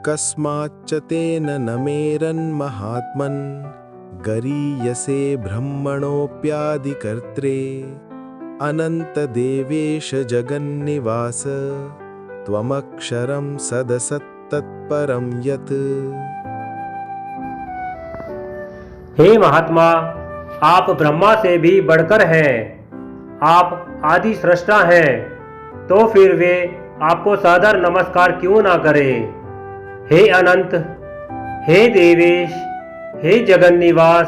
कस्माच्च तेन न मेरन्महात्मन् गरीयसे ब्रह्मणोऽप्यादिकर्त्रे अनन्तदेवेश जगन्निवास त्वमक्षरं सदसत्तत्परं यत्। हे महात्मा, आप ब्रह्मा से भी बढ़कर हैं, आप आदि सृष्टा हैं, तो फिर वे आपको सादर नमस्कार क्यों ना करें। हे अनंत, हे देवेश, हे जगन्निवास,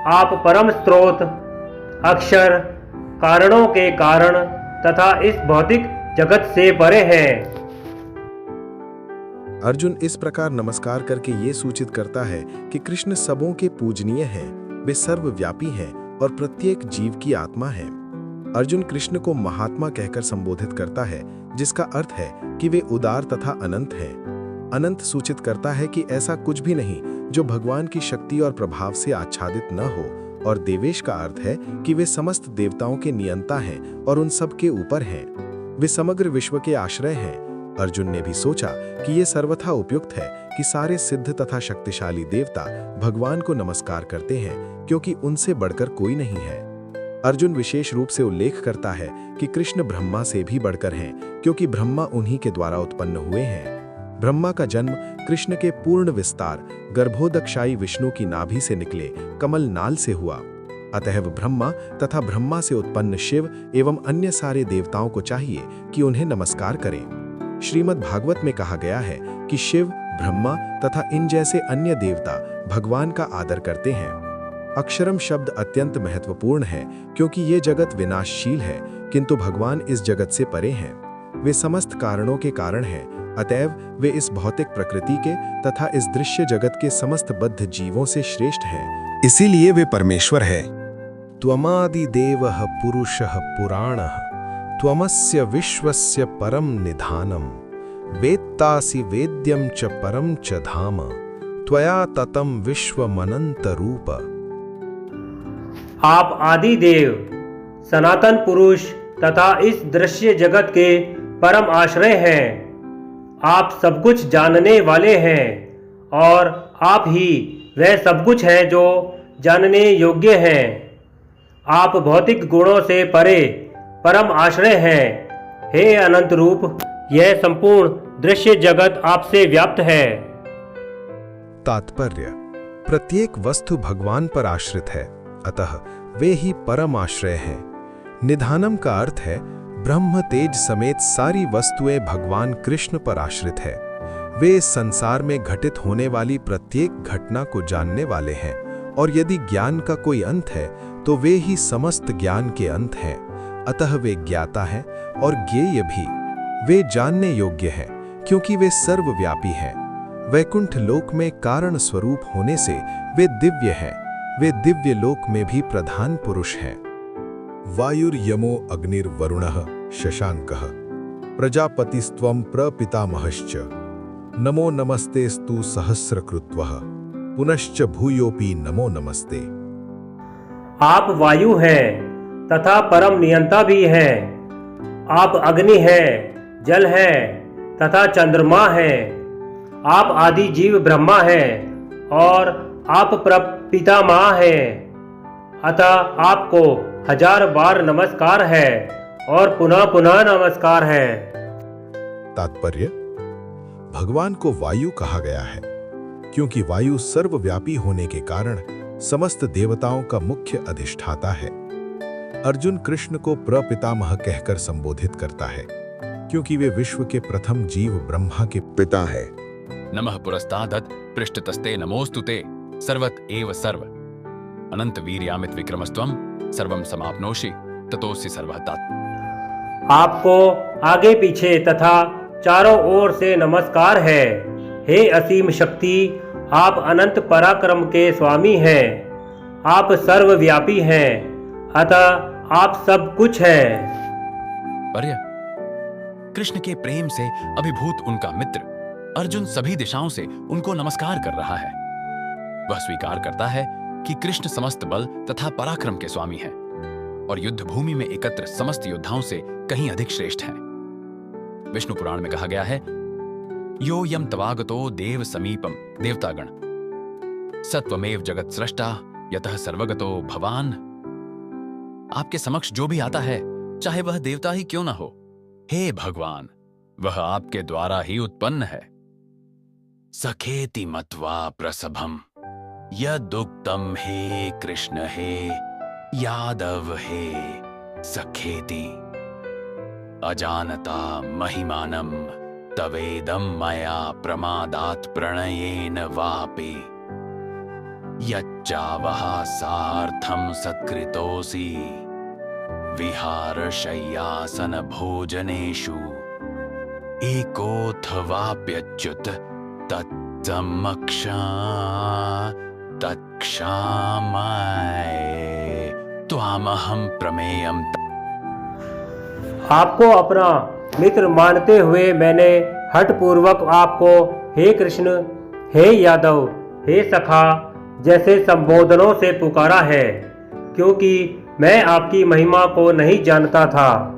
आप परम स्रोत, अक्षर, कारणों के कारण तथा इस भौतिक जगत से परे हैं। अर्जुन इस प्रकार नमस्कार करके ये सूचित करता है कि कृष्ण सबों के पूजनीय हैं, वे सर्वव्यापी हैं और प्रत्येक जीव की आत्मा है। अर्जुन कृष्ण को महात्मा कहकर संबोधित करता है, जिसका अर्थ है कि वे उदार तथा अनंत हैं। अनंत सूचित करता है कि ऐसा कुछ भी नहीं जो भगवान की शक्ति और प्रभाव से आच्छादित न हो, और देवेश का अर्थ है कि वे समस्त देवताओं के नियंता हैं और उन सब के ऊपर हैं। वे समग्र विश्व के आश्रय हैं। अर्जुन ने भी सोचा कि ये सर्वथा उपयुक्त है कि सारे सिद्ध तथा शक्तिशाली देवता भगवान को नमस्कार करते हैं, क्योंकि उनसे बढ़कर कोई नहीं है। अर्जुन विशेष रूप से उल्लेख करता है कि कृष्ण ब्रह्मा से भी बढ़कर हैं, क्योंकि ब्रह्मा उन्हीं के द्वारा उत्पन्न हुए हैं। ब्रह्मा का जन्म कृष्ण के पूर्ण विस्तार गर्भोदकशायी विष्णु की नाभि से निकले कमल नाल से हुआ। अतएव ब्रह्मा तथा ब्रह्मा से उत्पन्न शिव एवं अन्य सारे देवताओं को चाहिए कि उन्हें नमस्कार करें। श्रीमद् भागवत में कहा गया है कि शिव, ब्रह्मा तथा इन जैसे अन्य देवता भगवान का आदर करते हैं। अक्षरम शब्द अत्यंत महत्वपूर्ण है, क्योंकि ये जगत विनाशशील है, किंतु भगवान इस जगत से परे हैं। वे समस्त कारणों के कारण हैं, अतएव वे इस भौतिक प्रकृति के तथा इस दृश्य जगत के समस्त बद्ध जीवों से श्रेष्ठ हैं। इसीलिए वे परमेश्वर है। त्वमादिदेवः पुरुषः पुराणः त्वमस्य विश्वस्य परम निधानम वेत्तासि वेद्यम च परम च धाम त्वया ततम विश्वमनंत रूप। आप आदि देव, सनातन पुरुष तथा इस दृश्य जगत के परम आश्रय हैं। आप सब कुछ जानने वाले हैं और आप ही वह सब कुछ है जो जानने योग्य हैं। आप भौतिक गुणों से परे परम आश्रय हैं। हे अनंत रूप, यह संपूर्ण दृश्य जगत आपसे व्याप्त है। तात्पर्य: प्रत्येक वस्तु भगवान पर आश्रित है, अतः वे ही परम आश्रय हैं। निधानम का अर्थ है ब्रह्म तेज समेत सारी वस्तुएं भगवान कृष्ण पर आश्रित है। वे इस संसार में घटित होने वाली प्रत्येक घटना को जानने वाले हैं, और यदि ज्ञान का कोई अंत है तो वे ही समस्त ज्ञान के अंत हैं। अतः वे ज्ञाता हैं और ज्ञेय भी। वे जानने योग्य हैं, क्योंकि वे सर्वव्यापी हैं। वैकुंठ लोक में कारण स्वरूप होने से वे दिव्य हैं। वे दिव्य लोक में भी प्रधान पुरुष हैं। वायुर्यमो अग्निर्वरुणः शशांकः प्रजापतिस्त्वं प्रपितामहश्च नमो नमस्तेस्तु सहस्रकृत्वः पुनश्च भूयोपि नमो नमस्ते। आप वायु हैं तथा परम नियंता भी हैं। आप अग्नि हैं, जल हैं तथा चंद्रमा हैं। आप आदि जीव ब्रह्मा हैं और आप प्रपितामह हैं। अतः आपको 1000 बार नमस्कार है और पुनः पुनः नमस्कार है। तात्पर्य: भगवान को वायु कहा गया है, क्योंकि वायु सर्वव्यापी होने के कारण समस्त देवताओं का मुख्य अधिष्ठाता है। अर्जुन कृष्ण को प्रपितामह कहकर संबोधित करता है, क्योंकि वे विश्व के प्रथम जीव ब्रह्मा के पिता है। नमः पुरस्तादत् पृष्ठतस्ते नमोस्तुते सर्वत एव सर्व अनंत वीर्यामित विक्रमस्त्वं सर्वं समाप्नोषि ततोऽसि सर्वहतात्। आपको आगे पीछे तथा चारों ओर से नमस्कार है। हे असीम शक्ति, आप अनंत पराक्रम के स्वामी हैं। आप सर्वव्यापी हैं, अतः आप सब कुछ हैं। पर्य कृष्ण के प्रेम से अभिभूत उनका मित्र अर्जुन सभी दिशाओं से उनको नमस्कार कर रहा है। वह स्वीकार करता है कि कृष्ण समस्त बल तथा पराक्रम के स्वामी हैं और युद्ध भूमि में एकत्र समस्त योद्धाओं से कहीं अधिक श्रेष्ठ हैं। विष्णु पुराण में कहा गया है, यो यम तवागतो देव समीपम, देवतागण, सत्वमेव जगत सृष्टा यतः सर्वगतो भवान। आपके समक्ष जो भी आता है, चाहे वह देवता ही क्यों ना हो, हे भगवान, वह आपके द्वारा ही उत्पन्न है। सखेति मत्वा प्रसभम यदुक्तम हे कृष्ण हे यादव हे सखेति, अजानता महिमानम तवेदम मया प्रमादात् प्रणयेन वापि, यच्चावः सार्थं सत्कृतोऽसि विहार शय्यासन भोजनेषु, एकोऽथवाप्यच्युत तत्समक्षा तत्क्षामय त्वामहं प्रमेयम्। आपको अपना मित्र मानते हुए मैंने हठपूर्वक आपको हे कृष्ण, हे यादव, हे सखा जैसे संबोधनों से पुकारा है, क्योंकि मैं आपकी महिमा को नहीं जानता था।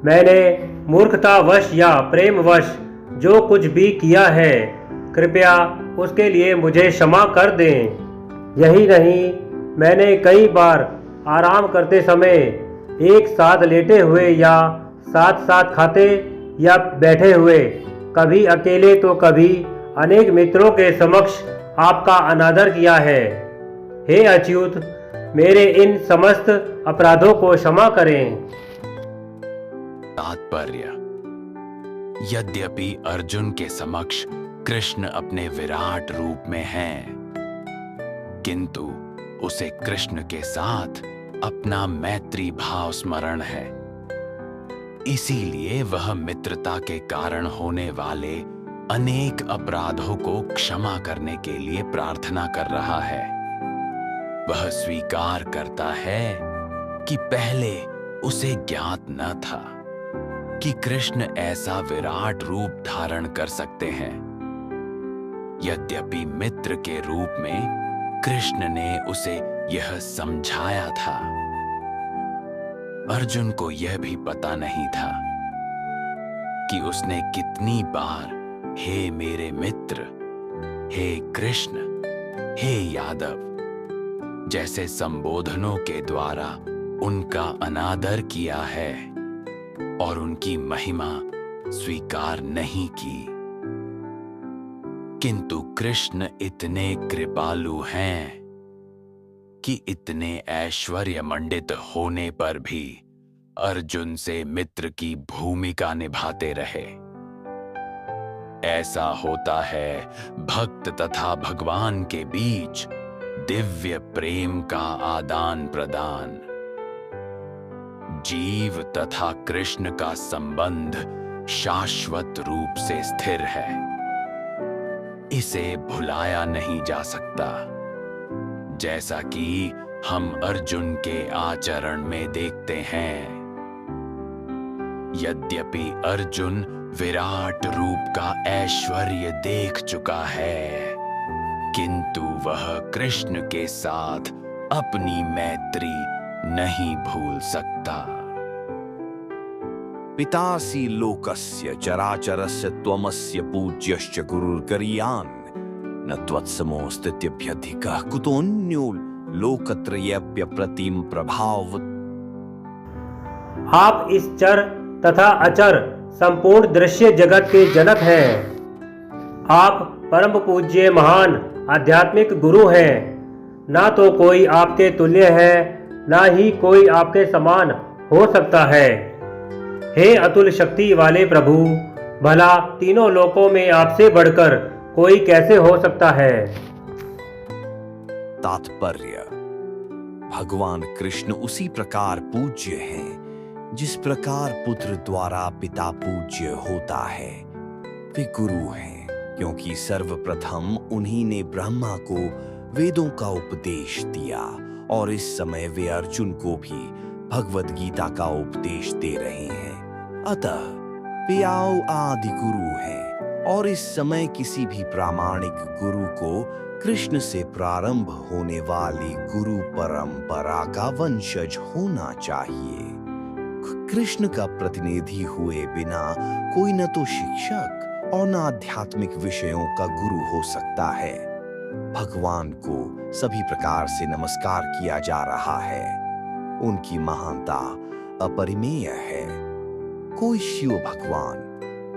मैंने मूर्खतावश या प्रेमवश जो कुछ भी किया है, कृपया उसके लिए मुझे क्षमा कर दें। यही नहीं, मैंने कई बार आराम करते समय, एक साथ लेटे हुए या साथ साथ खाते या बैठे हुए, कभी अकेले तो कभी अनेक मित्रों के समक्ष आपका अनादर किया है। हे अच्युत, मेरे इन समस्त अपराधों को क्षमा करें। तात्पर्य: यद्यपि अर्जुन के समक्ष कृष्ण अपने विराट रूप में हैं, किंतु उसे कृष्ण के साथ अपना मैत्री भाव स्मरण है। इसीलिए वह मित्रता के कारण होने वाले अनेक अपराधों को क्षमा करने के लिए प्रार्थना कर रहा है। वह स्वीकार करता है कि पहले उसे ज्ञात न था कि कृष्ण ऐसा विराट रूप धारण कर सकते हैं। यद्यपि मित्र के रूप में कृष्ण ने उसे यह समझाया था, अर्जुन को यह भी पता नहीं था कि उसने कितनी बार हे मेरे मित्र, हे कृष्ण, हे यादव जैसे संबोधनों के द्वारा उनका अनादर किया है और उनकी महिमा स्वीकार नहीं की। किंतु कृष्ण इतने कृपालु हैं कि इतने ऐश्वर्य मंडित होने पर भी अर्जुन से मित्र की भूमिका निभाते रहे। ऐसा होता है भक्त तथा भगवान के बीच दिव्य प्रेम का आदान प्रदान। जीव तथा कृष्ण का संबंध शाश्वत रूप से स्थिर है, इसे भुलाया नहीं जा सकता, जैसा कि हम अर्जुन के आचरण में देखते हैं। यद्यपि अर्जुन विराट रूप का ऐश्वर्य देख चुका है, किंतु वह कृष्ण के साथ अपनी मैत्री नहीं भूल सकता। पितासि लोकस्य चराचरस्य त्वमस्य पूज्यश्च गुरुर्गरीयान्, न त्वत्समोऽस्त्यभ्यधिकः कुतोऽन्यो लोकत्रयेऽप्यप्रतिम प्रभाव। आप इस चर तथा अचर संपूर्ण दृश्य जगत के जनक हैं। आप परम पूज्य महान आध्यात्मिक गुरु हैं। ना तो कोई आपके तुल्य है, ना ही कोई आपके समान हो सकता है। हे अतुल शक्ति वाले प्रभु, भला तीनों लोकों में आपसे बढ़कर कोई कैसे हो सकता है। तात्पर्य: भगवान कृष्ण उसी प्रकार पूज्य हैं जिस प्रकार पुत्र द्वारा पिता पूज्य होता है। वे गुरु हैं क्योंकि सर्वप्रथम उन्हीं ने ब्रह्मा को वेदों का उपदेश दिया और इस समय वे अर्जुन को भी भगवद गीता का उपदेश दे रहे हैं। अतः वे आदि गुरु हैं और इस समय किसी भी प्रामाणिक गुरु को कृष्ण से प्रारंभ होने वाली गुरु परंपरा का वंशज होना चाहिए। कृष्ण का प्रतिनिधि हुए बिना कोई न तो शिक्षक और न आध्यात्मिक विषयों का गुरु हो सकता है। भगवान को सभी प्रकार से नमस्कार किया जा रहा है। उनकी महानता अपरिमेय है। कोई शिव भगवान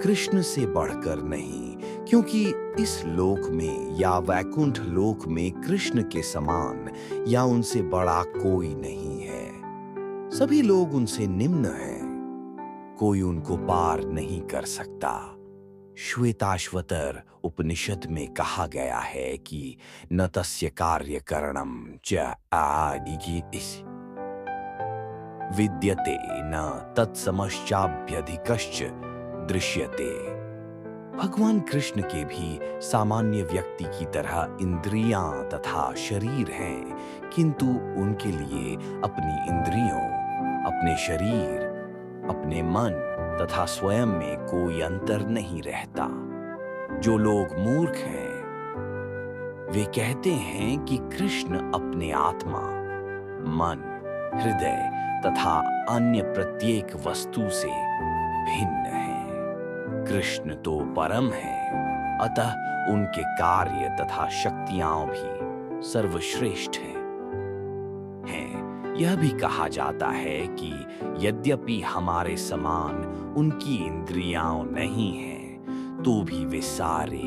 कृष्ण से बढ़कर नहीं, क्योंकि इस लोक में या वैकुंठ लोक में कृष्ण के समान या उनसे बड़ा कोई नहीं है। सभी लोग उनसे निम्न हैं। कोई उनको पार नहीं कर सकता। श्वेताश्वतर उपनिषद में कहा गया है कि न तस्य कार्यकरणम च आदिगितिस् विद्यते न तत्समश्चाभ्यधिकश्च दृश्यते। भगवान कृष्ण के भी सामान्य व्यक्ति की तरह इंद्रियां तथा शरीर हैं, किंतु उनके लिए अपनी इंद्रियों, अपने शरीर, अपने मन तथा स्वयं में कोई अंतर नहीं रहता। जो लोग मूर्ख हैं वे कहते हैं कि कृष्ण अपने आत्मा, मन, हृदय तथा अन्य प्रत्येक वस्तु से भिन्न है। कृष्ण तो परम है, अतः उनके कार्य तथा शक्तियां भी सर्वश्रेष्ठ हैं। यह भी कहा जाता है कि यद्यपि हमारे समान उनकी इंद्रियां नहीं हैं, तो भी वे सारे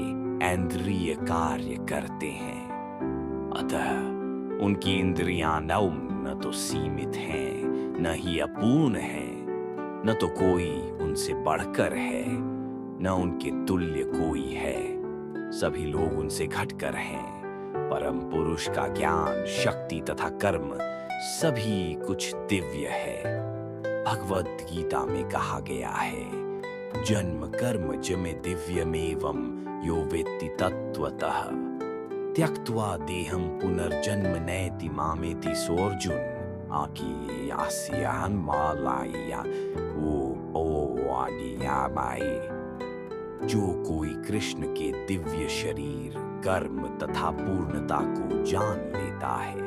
इंद्रिय कार्य करते हैं। अतः उनकी इंद्रियां न तो सीमित हैं, न ही अपूर्ण हैं, न तो कोई उनसे बढ़कर है, न उनके तुल्य कोई है। सभी लोग उनसे घटकर हैं। परम पुरुष का ज्ञान, शक्ति तथा कर्म सभी कुछ दिव्य है। भगवद गीता में कहा गया है, जन्म कर्म च मे दिव्यमेवं यो वेत्ति तत्त्वतः त्यक्त्वा देहं पुनर्जन्म नैति मामेति सोऽर्जुन आकी आसियान मालाया ओ आदिया माई। जो कोई कृष्ण के दिव्य शरीर, कर्म तथा पूर्णता को जान लेता है,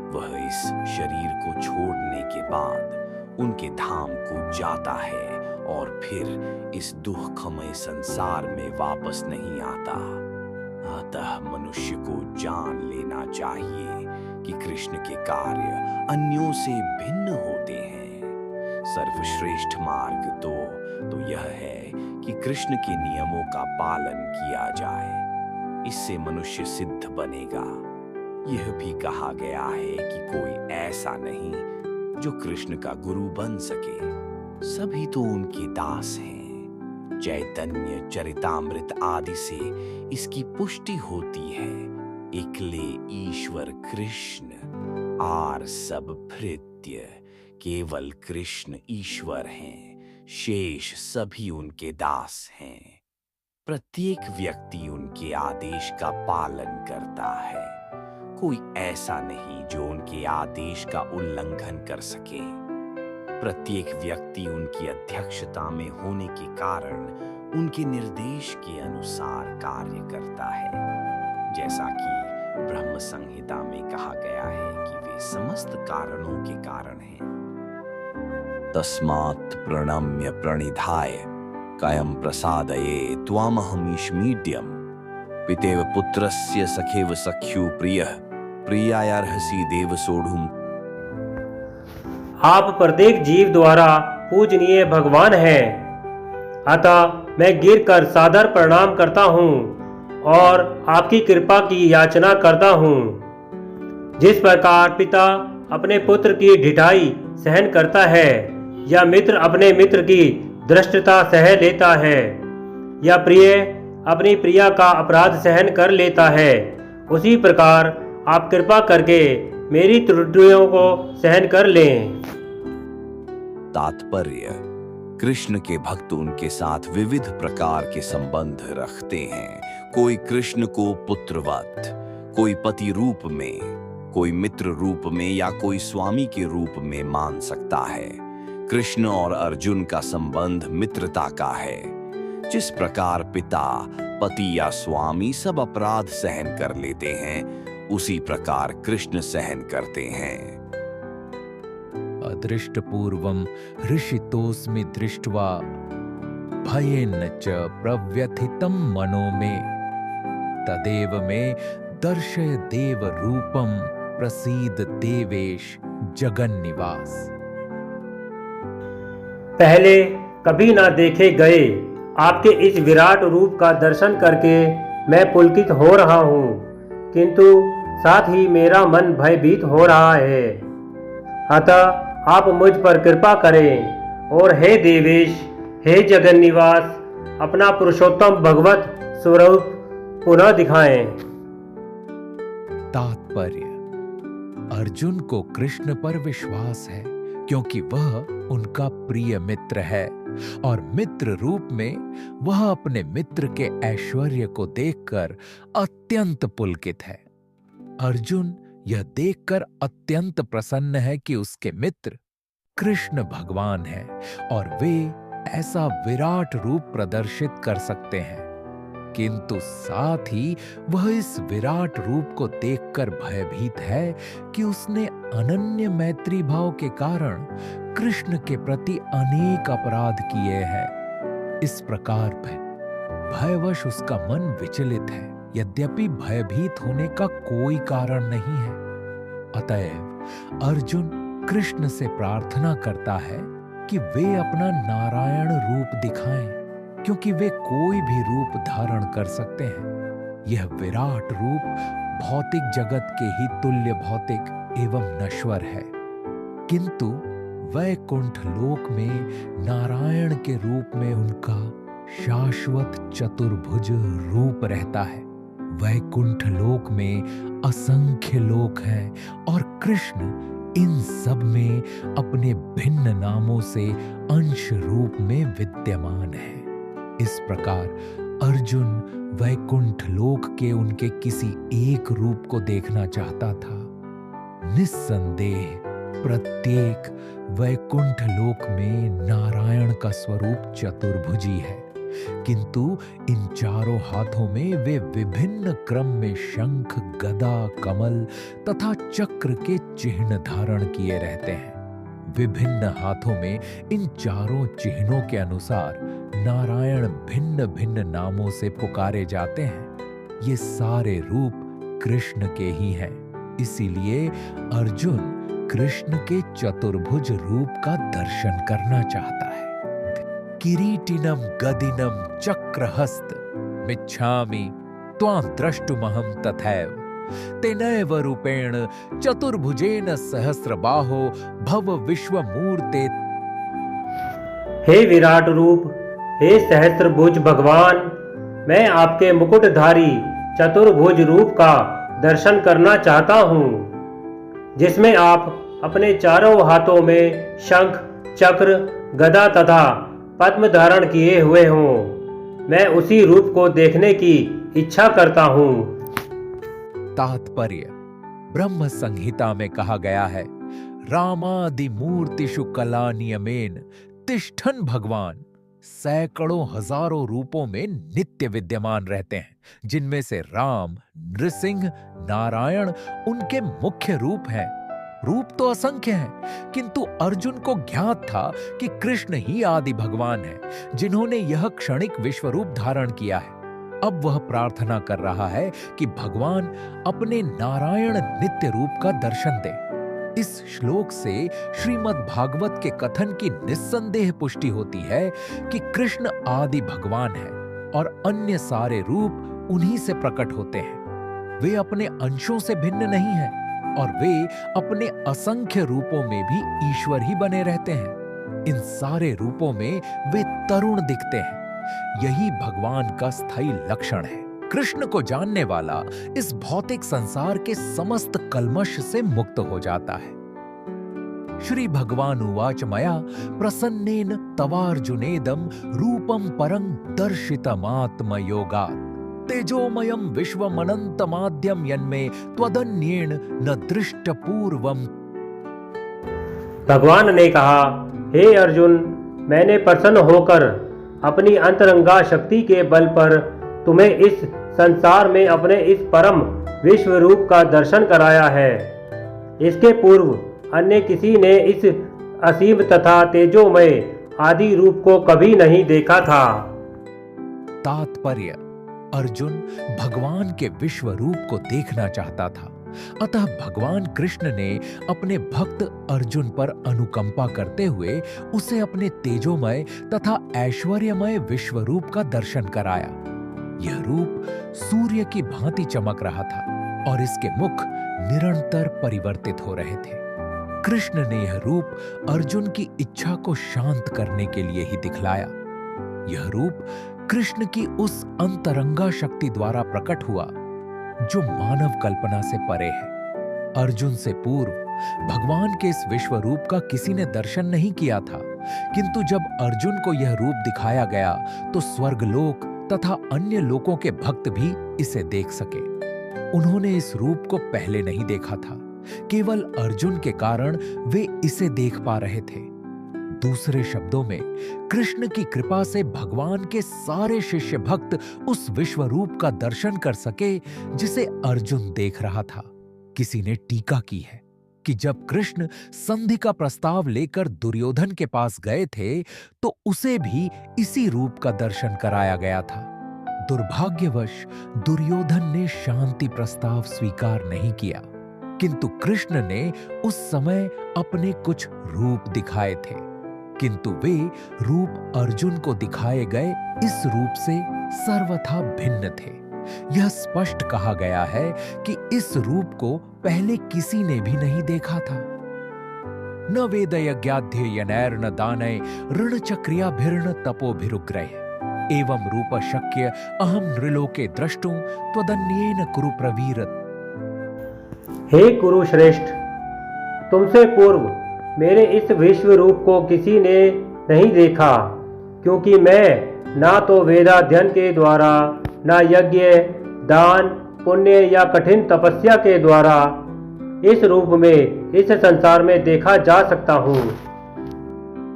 वह इस शरीर को छोड़ने के बाद उनके धाम को जाता है और फिर इस दुखमय संसार में वापस नहीं आता। अतः मनुष्य को जान लेना चाहिए कि कृष्ण के कार्य अन्यों से भिन्न होते हैं। सर्वश्रेष्ठ मार्ग तो यह है कि कृष्ण के नियमों का पालन किया जाए। इससे मनुष्य सिद्ध बनेगा। यह भी कहा गया है कि कोई ऐसा नहीं जो कृष्ण का गुरु बन सके। सभी तो उनके दास हैं। चैतन्य चरितामृत आदि से इसकी पुष्टि होती है। एकले ईश्वर कृष्ण आर सब भृत्य, केवल कृष्ण ईश्वर हैं, शेष सभी उनके दास हैं। प्रत्येक व्यक्ति उनके आदेश का पालन करता है। कोई ऐसा नहीं जो उनके आदेश का उल्लंघन कर सके। प्रत्येक व्यक्ति उनकी अध्यक्षता में होने के कारण उनके निर्देश के अनुसार कार्य करता है। जैसा कि ब्रह्म संहिता में कहा गया है कि वे समस्त कारणों के कारण हैं। तस्मात् प्रणम्य प्रणिधाय कायं प्रसादये त्वामहमीशमीड्यम् पितेव पुत्रस्य सखेव सख्यु प्रियः प्रियायार्हसि देव सोढ़ुम। आप प्रत्येक जीव द्वारा पूजनीय भगवान हैं, अतः मैं गिरकर सादर प्रणाम करता हूँ और आपकी कृपा की याचना करता हूँ। जिस प्रकार पिता अपने पुत्र की ढिठाई सहन करता है, या मित्र अपने मित्र की धृष्टता सह लेता है, या प्रिय अपनी प्रिया का अपराध सहन कर लेता है, उसी प्रकार आप कृपा करके मेरी त्रुटियों को सहन कर लें। तात्पर्य: कृष्ण के भक्त उनके साथ विविध प्रकार के संबंध रखते हैं। कोई कृष्ण को पुत्रवत, कोई पति रूप में, कोई मित्र रूप में या कोई स्वामी के रूप में मान सकता है। कृष्ण और अर्जुन का संबंध मित्रता का है। जिस प्रकार पिता, पति या स्वामी सब अपराध सहन कर लेते हैं, उसी प्रकार कृष्ण सहन करते हैं। अदृष्टपूर्वं हृषितोऽस्मि दृष्ट्वा भयेन च प्रव्यथितं मनो मे तदेव मे दर्शय देव रूपम प्रसीद देवेश जगन्निवास। पहले कभी ना देखे गए आपके इस विराट रूप का दर्शन करके मैं पुलकित हो रहा हूँ, किंतु साथ ही मेरा मन भयभीत हो रहा है। अतः आप मुझ पर कृपा करें और हे देवेश, हे जगन्निवास, अपना पुरुषोत्तम भगवत स्वरूप पुनः दिखाएं। तात्पर्य: अर्जुन को कृष्ण पर विश्वास है क्योंकि वह उनका प्रिय मित्र है और मित्र रूप में वह अपने मित्र के ऐश्वर्य को देखकर अत्यंत पुलकित है। अर्जुन यह देखकर अत्यंत प्रसन्न है कि उसके मित्र कृष्ण भगवान हैं और वे ऐसा विराट रूप प्रदर्शित कर सकते हैं, किंतु साथ ही वह इस विराट रूप को देखकर भयभीत है कि उसने अनन्य मैत्री भाव के कारण कृष्ण के प्रति अनेक अपराध किए हैं। इस प्रकार भयवश उसका मन विचलित है, यद्यपि भयभीत होने का कोई कारण नहीं है। अतएव अर्जुन कृष्ण से प्रार्थना करता है कि वे अपना नारायण रूप दिखाएं, क्योंकि वे कोई भी रूप धारण कर सकते हैं। यह विराट रूप भौतिक जगत के ही तुल्य भौतिक एवं नश्वर है, किंतु वैकुंठ लोक में नारायण के रूप में उनका शाश्वत चतुर्भुज रूप रहता है। वैकुंठ लोक में असंख्य लोक हैं और कृष्ण इन सब में अपने भिन्न नामों से अंश रूप में विद्यमान है। इस प्रकार अर्जुन वैकुंठ लोक के उनके किसी एक रूप को देखना चाहता था। निस्संदेह प्रत्येक वैकुंठ लोक में नारायण का स्वरूप चतुर्भुजी है, किंतु इन चारों हाथों में वे विभिन्न क्रम में शंख, गदा, कमल तथा चक्र के चिन्ह धारण किए रहते हैं। विभिन्न हाथों में इन चारों चिन्हों के अनुसार नारायण भिन्न भिन्न नामों से पुकारे जाते हैं। ये सारे रूप कृष्ण के ही हैं। इसीलिए अर्जुन कृष्ण के चतुर्भुज रूप का दर्शन करना चाहता है। किरीटिनम गदिनम चक्रहस्त मिच्छामि त्वां द्रष्टुमहं तथैव तेनैव रूपेण चतुर्भुजेन सहस्रबाहो भव विश्वमूर्ते। हे विराट रूप, हे सहस्त्रभुज भगवान, मैं आपके मुकुटधारी चतुर्भुज रूप का दर्शन करना चाहता हूँ, जिसमें आप अपने चारों हाथों में शंख, चक्र, गदा तथा पद्म धारण किए हुए हों। मैं उसी रूप को देखने की इच्छा करता हूँ। तात्पर्य: ब्रह्म संहिता में कहा गया है, रामादि मूर्तिषु कला नियमेन तिष्ठन भगवान सैकड़ों हजारों रूपों में नित्य विद्यमान रहते हैं, जिनमें से राम, नृसिंह, नारायण उनके मुख्य रूप हैं। रूप तो असंख्य हैं, किंतु अर्जुन को ज्ञात था कि कृष्ण ही आदि भगवान हैं, जिन्होंने यह क्षणिक विश्वरूप धारण किया है। अब वह प्रार्थना कर रहा है कि भगवान अपने नारायण नित्य रूप का दर्शन दें। इस श्लोक से श्रीमद् भागवत के कथन की निस्संदेह पुष्टि होती है कि कृष्ण आदि भगवान है और अन्य सारे रूप उन्हीं से प्रकट होते हैं। वे अपने अंशों से भिन्न नहीं हैं और वे अपने असंख्य रूपों में भी ईश्वर ही बने रहते हैं। इन सारे रूपों में वे तरुण दिखते हैं। यही भगवान का स्थायी लक्षण है। कृष्ण को जानने वाला इस भौतिक संसार के समस्त कल्मश से मुक्त हो जाता है। श्री भगवान उवाच मया प्रसन्नेन तवार्जुनेदं रूपं परं दर्शितमात्मयोगात् तेजोमयं विश्वमनन्तमाद्यं यन्मे त्वदन्येन न दृष्टपूर्वम्। भगवान ने कहा, हे अर्जुन, मैंने प्रसन्न होकर अपनी अंतरंगा शक्ति के बल पर तुम्हें इस संसार में अपने इस परम विश्व रूप का दर्शन कराया है। इसके पूर्व अन्य किसी ने इस असीम तथा तेजोमय आदि रूप को कभी नहीं देखा था। तात्पर्य: अर्जुन भगवान के विश्व रूप को देखना चाहता था, अतः भगवान कृष्ण ने अपने भक्त अर्जुन पर अनुकंपा करते हुए उसे अपने तेजोमय तथा ऐश्वर्यमय विश्व रूप का दर्शन कराया। यह रूप सूर्य की भांति चमक रहा था और इसके मुख निरंतर परिवर्तित हो रहे थे। कृष्ण ने यह रूप अर्जुन की इच्छा को शांत करने के लिए ही दिखलाया। यह रूप कृष्ण की उस अंतरंगा शक्ति द्वारा प्रकट हुआ जो मानव कल्पना से परे है। अर्जुन से पूर्व भगवान के इस विश्व रूप का किसी ने दर्शन नहीं किया था, किंतु जब अर्जुन को यह रूप दिखाया गया तो स्वर्गलोक तथा अन्य लोकों के भक्त भी इसे देख सके। उन्होंने इस रूप को पहले नहीं देखा था, केवल अर्जुन के कारण वे इसे देख पा रहे थे। दूसरे शब्दों में, कृष्ण की कृपा से भगवान के सारे शिष्य भक्त उस विश्व रूप का दर्शन कर सके जिसे अर्जुन देख रहा था। किसी ने टीका की है कि जब कृष्ण संधि का प्रस्ताव लेकर दुर्योधन के पास गए थे तो उसे भी इसी रूप का दर्शन कराया गया था। दुर्भाग्यवश दुर्योधन ने शांति प्रस्ताव स्वीकार नहीं किया, किंतु कृष्ण ने उस समय अपने कुछ रूप दिखाए थे, किंतु वे रूप अर्जुन को दिखाए गए इस रूप से सर्वथा भिन्न थे। यह स्पष्ट कहा गया है कि इस रूप को पहले किसी ने भी नहीं देखा था। न वेदयज्ञाध्ययनैर्न दानैः ऋणचक्रियाभिर्न तपोभिरुग्रैः एवं रूप शक्य अहम नृलोके द्रष्टुं त्वदन्येन कुरु प्रवीरत्। हे कुरुश्रेष्ठ, तुमसे पूर्व मेरे इस विश्व रूप को किसी ने नहीं देखा, क्योंकि मैं ना तो वेदाध्ययन के द्वारा, ना यज्ञ, दान, पुण्य या कठिन तपस्या के द्वारा इस रूप में इस संसार में देखा जा सकता हूँ।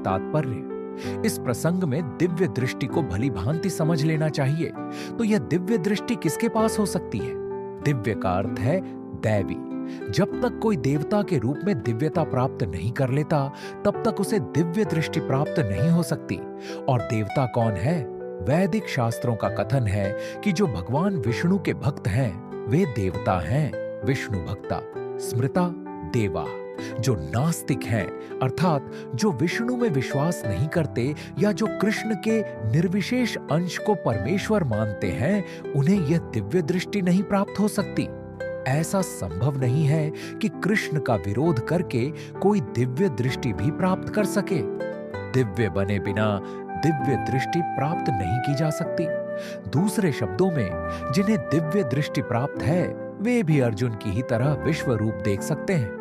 तात्पर्य: इस प्रसंग में दिव्य दृष्टि को भली भांति समझ लेना चाहिए। तो यह दिव्य दृष्टि किसके पास हो सकती है? दिव्य का अर्थ है दैवी। जब तक कोई देवता के रूप में दिव्यता प्राप्त नहीं कर लेता, तब तक उसे दिव्य दृष्टि प्राप्त नहीं हो सकती। और देवता कौन है? वैदिक शास्त्रों का कथन है कि जो भगवान विष्णु के भक्त हैं वे देवता हैं, विष्णु भक्ता, स्मृता देवा। जो नास्तिक हैं, अर्थात जो विष्णु में विश्वास नहीं करते या जो कृष्ण के निर्विशेष अंश को परमेश्वर मानते हैं, उन्हें यह दिव्य दृष्टि नहीं प्राप्त हो सकती। ऐसा संभव नहीं है कि कृष्ण का विरोध करके कोई दिव्य दृष्टि भी प्राप्त कर सके। दिव्य बने बिना दिव्य दृष्टि प्राप्त नहीं की जा सकती। दूसरे शब्दों में, जिन्हें दिव्य दृष्टि प्राप्त है वे भी अर्जुन की ही तरह विश्व रूप देख सकते हैं।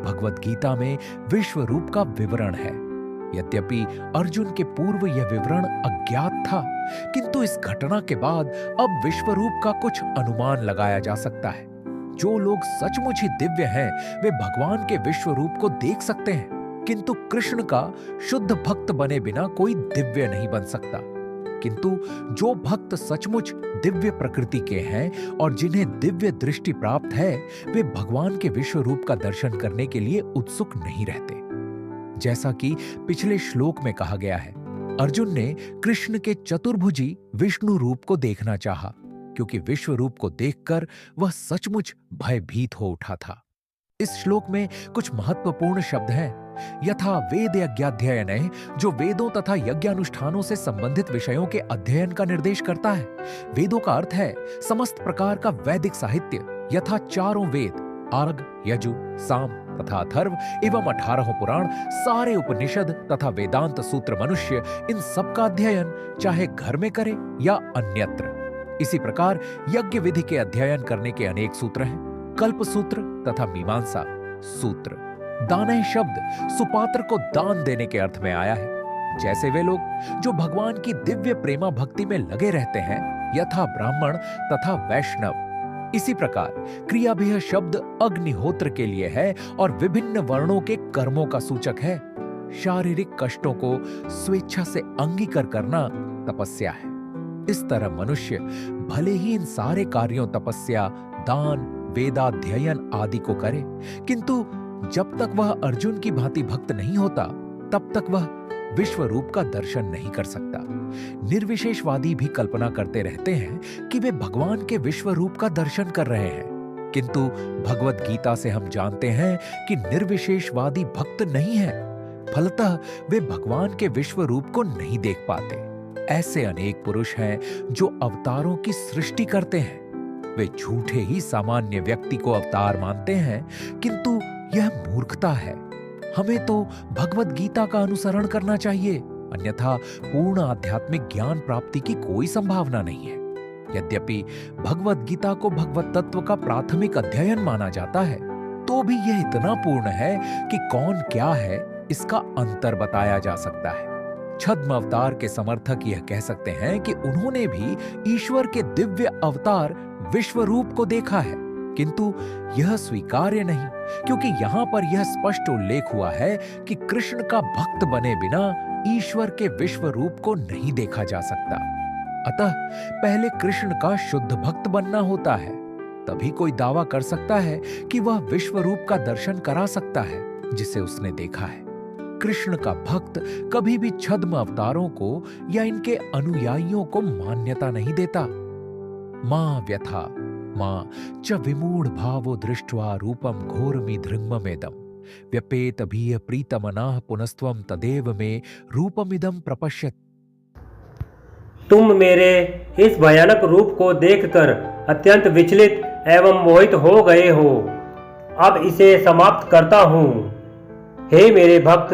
भगवत गीता में विश्व रूप का विवरण है। यद्यपि अर्जुन के पूर्व यह विवरण अज्ञात था, किंतु इस घटना के बाद अब विश्व रूप का कुछ अनुमान लगाया जा सकता है। जो लोग सचमुच ही दिव्य हैं वे भगवान के विश्व रूप को देख सकते हैं, किंतु कृष्ण का शुद्ध भक्त बने बिना कोई दिव्य नहीं बन सकता। किंतु जो भक्त सचमुच दिव्य प्रकृति के हैं और जिन्हें दिव्य दृष्टि प्राप्त है, वे भगवान के विश्व रूप का दर्शन करने के लिए उत्सुक नहीं रहते। जैसा कि पिछले श्लोक में कहा गया है, अर्जुन ने कृष्ण के चतुर्भुजी विष्णु रूप को देखना चाहा, क्योंकि विश्व रूप को देखकर वह सचमुच भयभीत हो उठा था। इस श्लोक में कुछ महत्वपूर्ण शब्द हैं। यथा वेद यज्ञाध्ययन, जो वेदों तथा यज्ञानुष्ठानों से संबंधित विषयों के अध्ययन का निर्देश करता है। वेदों का अर्थ है समस्त प्रकार का वैदिक साहित्य, यथा चारों वेद, अर्घ, यजु, साम तथा अथर्व एवं 18 पुराण, सारे उपनिषद तथा वेदांत सूत्र मनुष्य इन सब का अध्ययन चाहे घर में करे या अन्यत्र। इसी प्रकार यज्ञ विधि के अध्ययन करने के अनेक सूत्र हैं, कल्प सूत्र तथा मीमांसा सूत्र। दानह शब्द सुपात्र को दान देने के अर्थ में आया है। जैसे वे लोग जो भगवान की दिव्य प्रेमा भक्ति में लगे रहते हैं, यथा ब्राह्मण तथा वैष्णव। इसी प्रकार क्रियाभिह शब्द अग्निहोत्र के लिए है और विभिन्न वर्णों के कर्मों का सूचक है। शारीरिक कष्टों को स्वेच्छा से अंगीकार करना तपस्या है। इस तरह मनुष्य भले ही इन सारे कार्यों तपस्या, दान, वेदाध्ययन आदि को करे, किंतु जब तक वह अर्जुन की भांति भक्त नहीं होता, तब तक वह विश्व रूप का दर्शन नहीं कर सकता। निर्विशेषवादी भी कल्पना करते रहते हैं कि वे भगवान के विश्व रूप का दर्शन कर रहे हैं, किंतु भगवत गीता से हम जानते हैं कि निर्विशेषवादी भक्त नहीं है। फलतः वे भगवान के विश्व रूप को नहीं देख पाते। ऐसे अनेक पुरुष हैं जो अवतारों की सृष्टि करते हैं। वे झूठे ही सामान्य व्यक्ति को अवतार मानते हैं, किंतु यह मूर्खता है। हमें तो भगवत गीता का अनुसरण करना चाहिए, अन्यथा पूर्ण आध्यात्मिक ज्ञान प्राप्ति की कोई संभावना नहीं है। यद्यपि भगवत गीता को भगवत तत्व का प्राथमिक अध्ययन माना जाता है, तो भी यह इतना पूर्ण है कि कौन क्या है इसका अंतर बताया जा सकता है। छद्म अवतार के समर्थक यह कह सकते हैं कि उन्होंने भी ईश्वर के दिव्य अवतार विश्व रूप को देखा है, किंतु यह स्वीकार्य नहीं, क्योंकि यहाँ पर यह स्पष्ट उल्लेख हुआ है कि कृष्ण का भक्त बने बिना ईश्वर के विश्व रूप को नहीं देखा जा सकता। अतः पहले कृष्ण का शुद्ध भक्त बनना होता है, तभी कोई दावा कर सकता है कि वह विश्व रूप का दर्शन करा सकता है जिसे उसने देखा है। कृष्ण का भक्त कभी भी छद्म अवतारों को या इनके अनुयायियों को मान्यता नहीं देता। मां व्यथा मां च विमूढ़ भावो दृष्ट्वा रूपम घोरमि धृंगमेदम व्यपेत भीय प्रीतमनाः पुनस्त्वम तदेव में रूपमिदम प्रपश्यत। तुम मेरे इस भयानक रूप को देखकर अत्यंत विचलित एवं मोहित हो गए हो। अब इसे समाप्त करता हूँ। हे मेरे भक्त,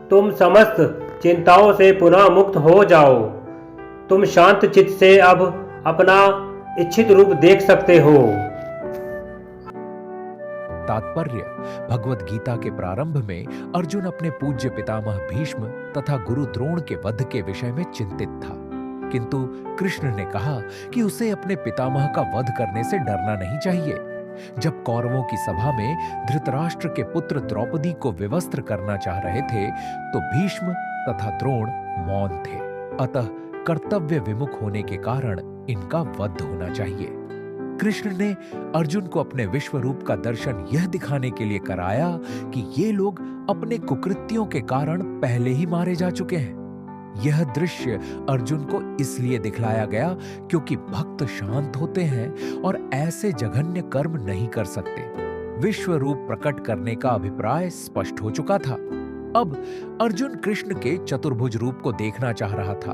तुम समस्त चिंताओं से पुनः मुक्त हो जाओ। तुम शांत चित्त से अब अपना इच्छित रूप देख सकते हो। तात्पर्य: भगवत गीता के प्रारंभ में अर्जुन अपने पूज्य पितामह भीष्म तथा गुरु द्रोण के वध के विषय में चिंतित था, किंतु कृष्ण ने कहा कि उसे अपने पितामह का वध करने से डरना नहीं चाहिए। जब कौरवों की सभा में धृतराष्ट्र के पुत्र द्रौपदी को विवस्त्र करना चाह रहे थे, तो भीष्म तथा द्रोण मौन थे। अतः कर्तव्य विमुख होने के कारण इनका वध होना चाहिए। कृष्ण ने अर्जुन को अपने विश्व रूप का दर्शन यह दिखाने के लिए कराया कि ये लोग अपने कुकृत्यों के कारण पहले ही मारे जा चुके हैं। यह दृश्य अर्जुन को इसलिए दिखलाया गया क्योंकि भक्त शांत होते हैं और ऐसे जघन्य कर्म नहीं कर सकते। विश्व रूप प्रकट करने का अभिप्राय स्पष्ट हो चुका था। अब अर्जुन कृष्ण के चतुर्भुज रूप को देखना चाह रहा था,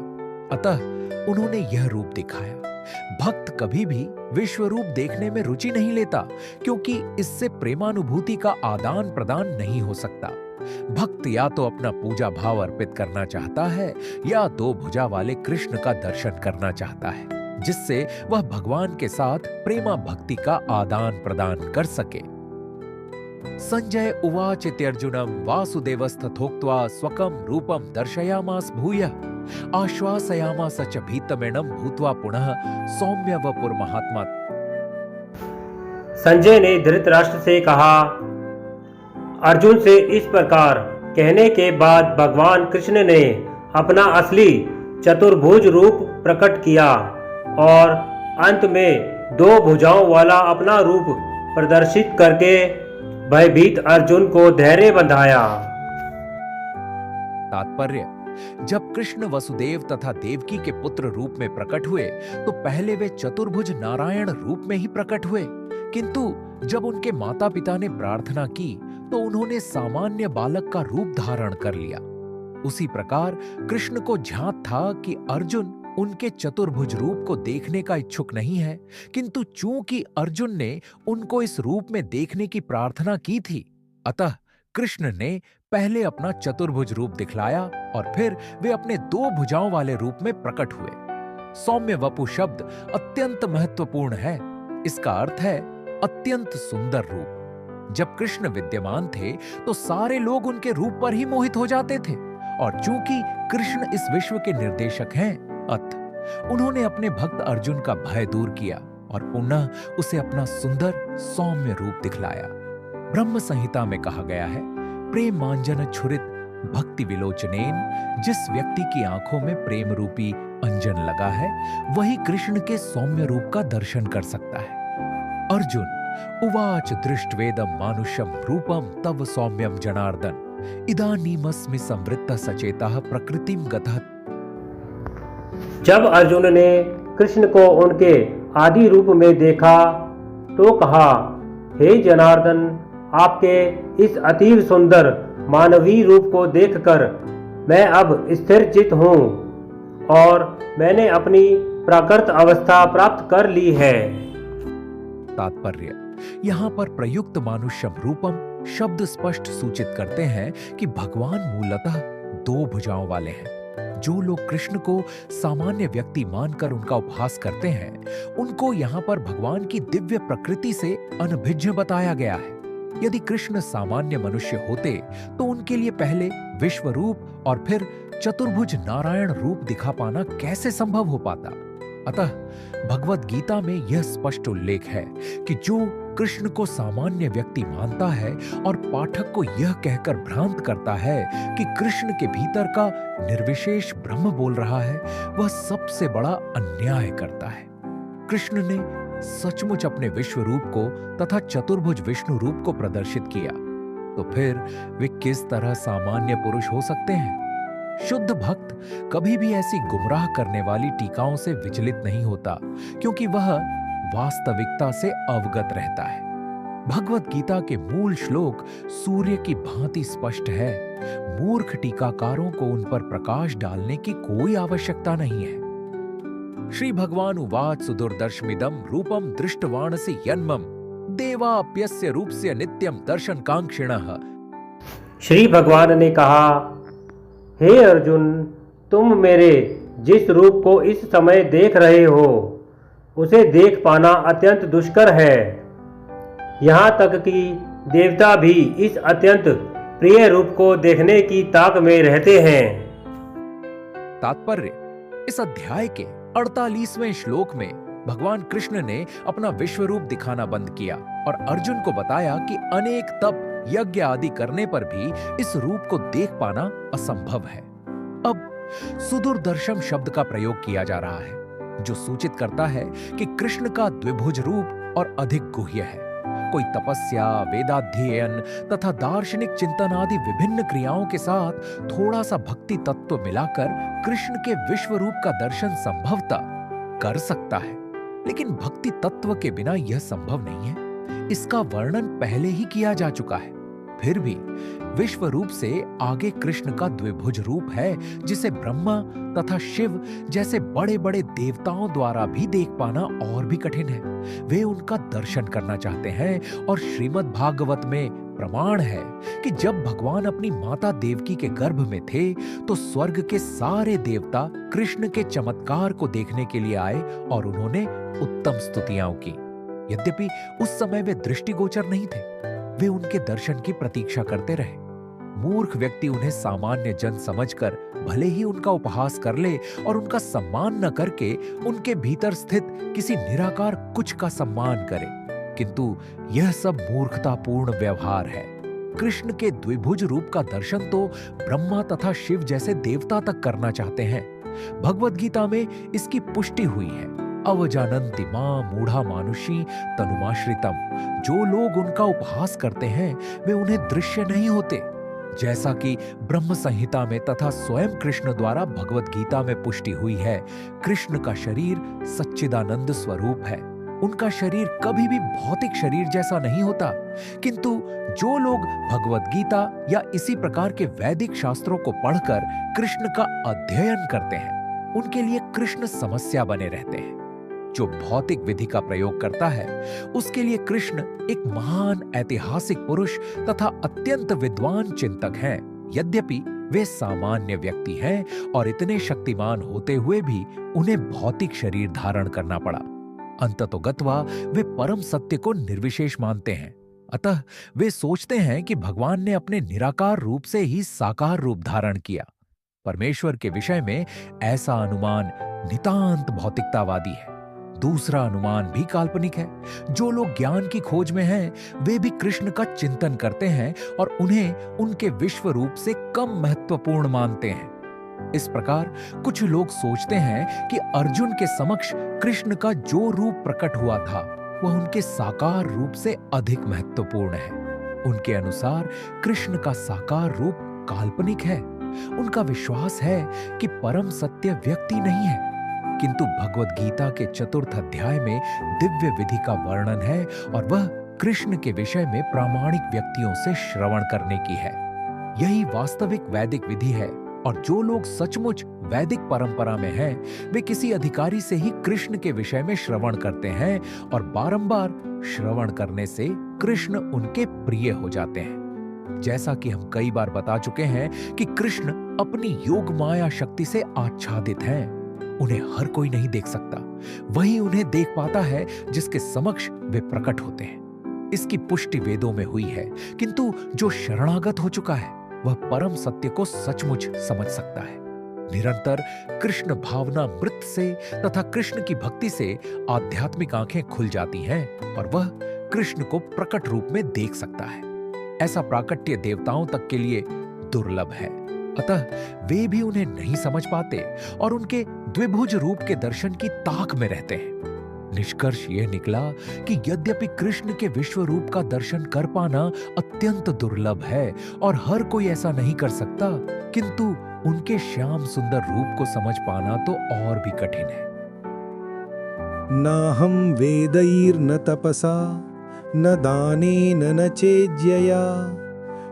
अतः उन्होंने यह रूप दिखाया। भक्त कभी भी विश्व रूप देखने में रुचि नहीं लेता, क्योंकि इससे प्रेमानुभूति का आदान प्रदान नहीं हो सकता। भक्त या तो अपना पूजा भाव अर्पित करना चाहता है या दो भुजा वाले कृष्ण का दर्शन करना चाहता है, जिससे वह भगवान के साथ प्रेमा भक्ति का आदान प्रदान कर सके। संजय उवाच इत्यर्जुनम वासुदेवस्तथोक्त्वा स्वकं रूपम दर्शयामास भूयः आश्वासयामास च भीतमेणं भूत्वा पुनः सौम्य वपुर महात्मा। संजय ने धृतराष्ट्र से कहा। अर्जुन से इस प्रकार कहने के बाद भगवान कृष्ण ने अपना असली चतुर्भुज रूप प्रकट किया और अंत में दो भुजाओं वाला अपना रूप प्रदर्शित करके भयभीत अर्जुन को धैर्य बंधाया। तात्पर्य: जब कृष्ण वसुदेव तथा देवकी के पुत्र रूप में प्रकट हुए तो पहले वे चतुर्भुज नारायण रूप में ही प्रकट हुए, किंतु जब उनके माता पिता ने प्रार्थना की तो उन्होंने सामान्य बालक का रूप धारण कर लिया। उसी प्रकार कृष्ण को ज्ञात था कि अर्जुन उनके चतुर्भुज रूप को देखने का इच्छुक नहीं है, किंतु चूंकि अर्जुन ने उनको इस रूप में देखने की प्रार्थना की थी, अतः कृष्ण ने पहले अपना चतुर्भुज रूप दिखलाया और फिर वे अपने दो भुजाओं वाले रूप में प्रकट हुए। सौम्य वपु शब्द अत्यंत महत्वपूर्ण है। इसका अर्थ है अत्यंत सुंदर रूप। जब कृष्ण विद्यमान थे तो सारे लोग उनके रूप पर ही मोहित हो जाते थे, और चूंकि कृष्ण इस विश्व के निर्देशक हैं, अतः उन्होंने अपने भक्त अर्जुन का भय दूर किया और पुनः उसे अपना सुंदर सौम्य रूप दिखलाया। ब्रह्म संहिता में कहा गया है, प्रेम मांजन छुरित भक्ति विलोचनेन। जिस व्यक्ति की आंखों में प्रेम रूपी अंजन लगा है, वही कृष्ण के सौम्य रूप का दर्शन कर सकता है। अर्जुन उवाच दृष्टवेदम मानुषम रूपम तव सौम्यम जनार्दन इदानीमस्मि संवृत्तः सचेतः प्रकृतिम गतः। जब अर्जुन ने कृष्ण को उनके आदि रूप में देखा तो कहा, हे जनार्दन, आपके इस अतीव सुंदर मानवीय रूप को देखकर मैं अब स्थिर चित्त हूँ और मैंने अपनी प्राकृत अवस्था प्राप्त कर ली है। तात्पर्य, यहाँ पर प्रयुक्त मानुष्यम रूपम शब्द स्पष्ट सूचित करते हैं कि भगवान मूलतः दो भुजाओं वाले हैं। जो लोग कृष्ण को सामान्य व्यक्ति मानकर उनका उपहास करते हैं, उनको यहाँ पर भगवान की दिव्य प्रकृति से अनभिज्ञ बताया गया है। यदि कृष्ण सामान्य मनुष्य होते तो उनके लिए पहले विश्व रूप और फिर चतुर्भुज नारायण रूप दिखा पाना कैसे संभव हो पाता। अतः भगवत गीता में यह स्पष्ट उल्लेख है कि जो कृष्ण को सामान्य व्यक्ति मानता है और पाठक को यह कहकर भ्रांत करता है कि कृष्ण के भीतर का निर्विशेष ब्रह्म बोल रहा है, वह सबसे बड़ा अन्याय करता है। कृष्ण ने सचमुच अपने विश्व रूप को तथा चतुर्भुज विष्णु रूप को प्रदर्शित किया, तो फिर वे किस तरह सामान्य पुरुष हो सकते हैं? शुद्ध भक्त कभी भी ऐसी गुमराह करने वाली टीकाओं से विचलित नहीं होता, क्योंकि वह वास्तविकता से अवगत रहता है। भगवत गीता के मूल श्लोक सूर्य की भांति स्पष्ट है। मूर्ख टीकाकारों को उन पर प्रकाश डालने की कोई आवश्यकता नहीं है। श्री भगवान उवाच सुदुर्दर्शमिदं रूपम दृष्टवानसि यन्मम देवाप्यस्य रूपस्य नित्यम दर्शन कांक्षिणः। श्री भगवान ने कहा, हे अर्जुन, तुम मेरे जिस रूप को इस समय देख रहे हो उसे देख पाना अत्यंत दुष्कर है। यहाँ तक कि देवता भी इस अत्यंत प्रिय रूप को देखने की ताक में रहते हैं। तात्पर्य, इस अध्याय के 48वें श्लोक में भगवान कृष्ण ने अपना विश्व रूप दिखाना बंद किया और अर्जुन को बताया कि अनेक तप यज्ञ आदि करने पर भी इस रूप को देख पाना असंभव है। अब सुदूरदर्शम शब्द का प्रयोग किया जा रहा है, जो सूचित करता है कि कृष्ण का द्विभुज रूप और अधिक गुह्य है। कोई तपस्या, वेदाध्ययन तथा दार्शनिक चिंतन आदि विभिन्न क्रियाओं के साथ थोड़ा सा भक्ति तत्व मिलाकर कृष्ण के विश्व रूप का दर्शन संभवतः कर सकता है, लेकिन भक्ति तत्व के बिना यह संभव नहीं है। इसका वर्णन पहले ही किया जा चुका है। फिर भी विश्व रूप से आगे कृष्ण का द्विभुज रूप है, जिसे ब्रह्मा तथा शिव जैसे बड़े बड़े देवताओं द्वारा भी देख पाना और भी कठिन है। वे उनका दर्शन करना चाहते हैं और श्रीमद् भागवत में प्रमाण है कि जब भगवान अपनी माता देवकी के गर्भ में थे तो स्वर्ग के सारे देवता कृष्ण के चमत्कार को देखने के लिए आए और उन्होंने उत्तम स्तुतियां की। यद्यपि उस समय वे दृष्टिगोचर नहीं थे, वे उनके दर्शन की प्रतीक्षा करते रहे। मूर्ख व्यक्ति उन्हें सामान्य जन समझकर भले ही उनका उपहास कर ले और उनका सम्मान न करके उनके भीतर स्थित किसी निराकार कुछ का सम्मान करे, किंतु यह सब मूर्खतापूर्ण व्यवहार है। कृष्ण के द्विभुज रूप का दर्शन तो ब्रह्मा तथा शिव जैसे देवता तक करना चाहते हैं। भगवत गीता में इसकी पुष्टि हुई है। अवजानन्ति मां मूढ़ा मानुषी तनुमाश्रितम। जो लोग उनका उपहास करते हैं वे उन्हें दृश्य नहीं होते, जैसा कि ब्रह्म संहिता में तथा स्वयं कृष्ण द्वारा भगवत गीता में पुष्टि हुई है। कृष्ण का शरीर सच्चिदानंद स्वरूप है। उनका शरीर कभी भी भौतिक शरीर जैसा नहीं होता, किंतु जो लोग भगवत गीता या इसी प्रकार के वैदिक शास्त्रों को पढ़कर कृष्ण का अध्ययन करते हैं, उनके लिए कृष्ण समस्या बने रहते हैं। जो भौतिक विधि का प्रयोग करता है उसके लिए कृष्ण एक महान ऐतिहासिक पुरुष तथा अत्यंत विद्वान चिंतक हैं। यद्यपि वे सामान्य व्यक्ति हैं और इतने शक्तिमान होते हुए भी उन्हें भौतिक शरीर धारण करना पड़ा। अंततोगत्वा वे परम सत्य को निर्विशेष मानते हैं। अतः वे सोचते हैं कि भगवान ने अपने निराकार रूप से ही साकार रूप धारण किया। परमेश्वर के विषय में ऐसा अनुमान नितांत भौतिकतावादी है। दूसरा अनुमान भी काल्पनिक है। जो लोग ज्ञान की खोज में हैं, वे भी कृष्ण का चिंतन करते हैं और उन्हें उनके विश्व रूप से कम महत्वपूर्ण मानते हैं। इस प्रकार कुछ लोग सोचते हैं कि अर्जुन के समक्ष कृष्ण का जो रूप प्रकट हुआ था वह उनके साकार रूप से अधिक महत्वपूर्ण है। उनके अनुसार कृष्ण का साकार रूप काल्पनिक है। उनका विश्वास है कि परम सत्य व्यक्ति नहीं है, किंतु भगवत गीता के 4th अध्याय में दिव्य विधि का वर्णन है और वह कृष्ण के विषय में प्रामाणिक व्यक्तियों से श्रवण करने की है। यही वास्तविक वैदिक विधि है और जो लोग सचमुच वैदिक परंपरा में हैं, वे किसी अधिकारी से ही कृष्ण के विषय में श्रवण करते हैं और बारंबार श्रवण करने से कृष्ण उनके प्रिय हो जाते हैं। जैसा कि हम कई बार बता चुके हैं कि कृष्ण अपनी योग माया शक्ति से आच्छादित हैं। उन्हें हर कोई नहीं देख सकता, वही उन्हें देख पाता है जिसके समक्ष वे प्रकट होते हैं। इसकी पुष्टि वेदों में हुई है, किंतु जो शरणागत हो चुका है वह परम सत्य को सचमुच समझ सकता है। निरंतर कृष्ण भावना मृत से तथा कृष्ण की भक्ति से आध्यात्मिक आंखें खुल जाती हैं और वह कृष्ण को प्रकट रूप में देख सकता है। ऐसा प्राकट्य देवताओं तक के लिए दुर्लभ है, अतः वे भी उन्हें नहीं समझ पाते और उनके द्विभुज रूप के दर्शन की ताक में रहते हैं। निष्कर्ष यह निकला कि यद्यपि कृष्ण के विश्व रूप का दर्शन कर पाना अत्यंत दुर्लभ है और हर कोई ऐसा नहीं कर सकता, किंतु उनके श्याम सुंदर रूप को समझ पाना तो और भी कठिन है। नाहं वेदैर्न तपसा न दानेन न चेज्यया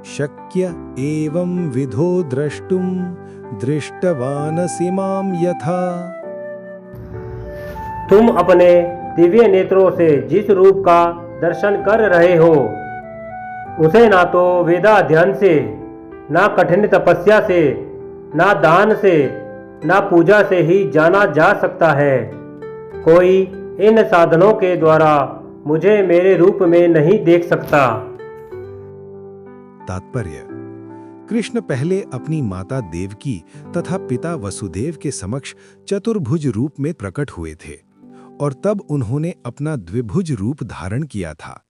शक्य एवं विधो द्रष्टुं दृष्टवानसि मां यथा। तुम अपने दिव्य नेत्रों से जिस रूप का दर्शन कर रहे हो, उसे ना तो वेदाध्ययन से, ना कठिन तपस्या से, ना दान से, ना पूजा से ही जाना जा सकता है। कोई इन साधनों के द्वारा मुझे मेरे रूप में नहीं देख सकता। तात्पर्य: कृष्ण पहले अपनी माता देवकी तथा पिता वसुदेव के समक्ष चतुर्भुज रूप में प्रकट हुए थे और तब उन्होंने अपना द्विभुज रूप धारण किया था।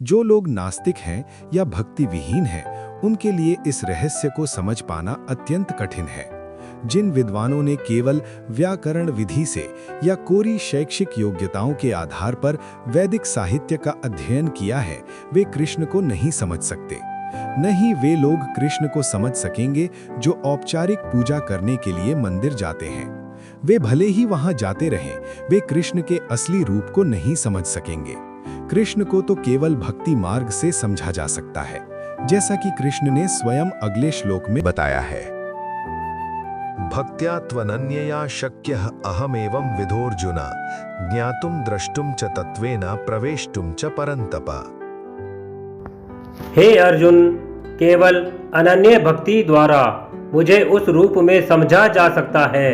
जो लोग नास्तिक हैं या भक्ति विहीन हैं, उनके लिए इस रहस्य को समझ पाना अत्यंत कठिन है। जिन विद्वानों ने केवल व्याकरण विधि से या कोरी शैक्षिक योग्यताओं के आधार पर वैदिक साहित्य का अध्ययन किया है, वे कृष्ण को नहीं समझ सकते। न ही वे लोग कृष्ण को समझ सकेंगे जो औपचारिक पूजा करने के लिए मंदिर जाते हैं। वे भले ही वहां जाते रहें, वे कृष्ण के असली रूप को नहीं समझ सकेंगे। कृष्ण को तो केवल भक्ति मार्ग से समझा जा सकता है, जैसा कि कृष्ण ने स्वयं अगले श्लोक में बताया है। भक्त्या त्वनन्यया शक्यः अहमेवं विधोर्जुन ज्ञातुं द्रष्टुं च तत्वेन प्रवेष्टुं च परन्तप। हे अर्जुन, केवल अनन्य भक्ति द्वारा मुझे उस रूप में समझा जा सकता है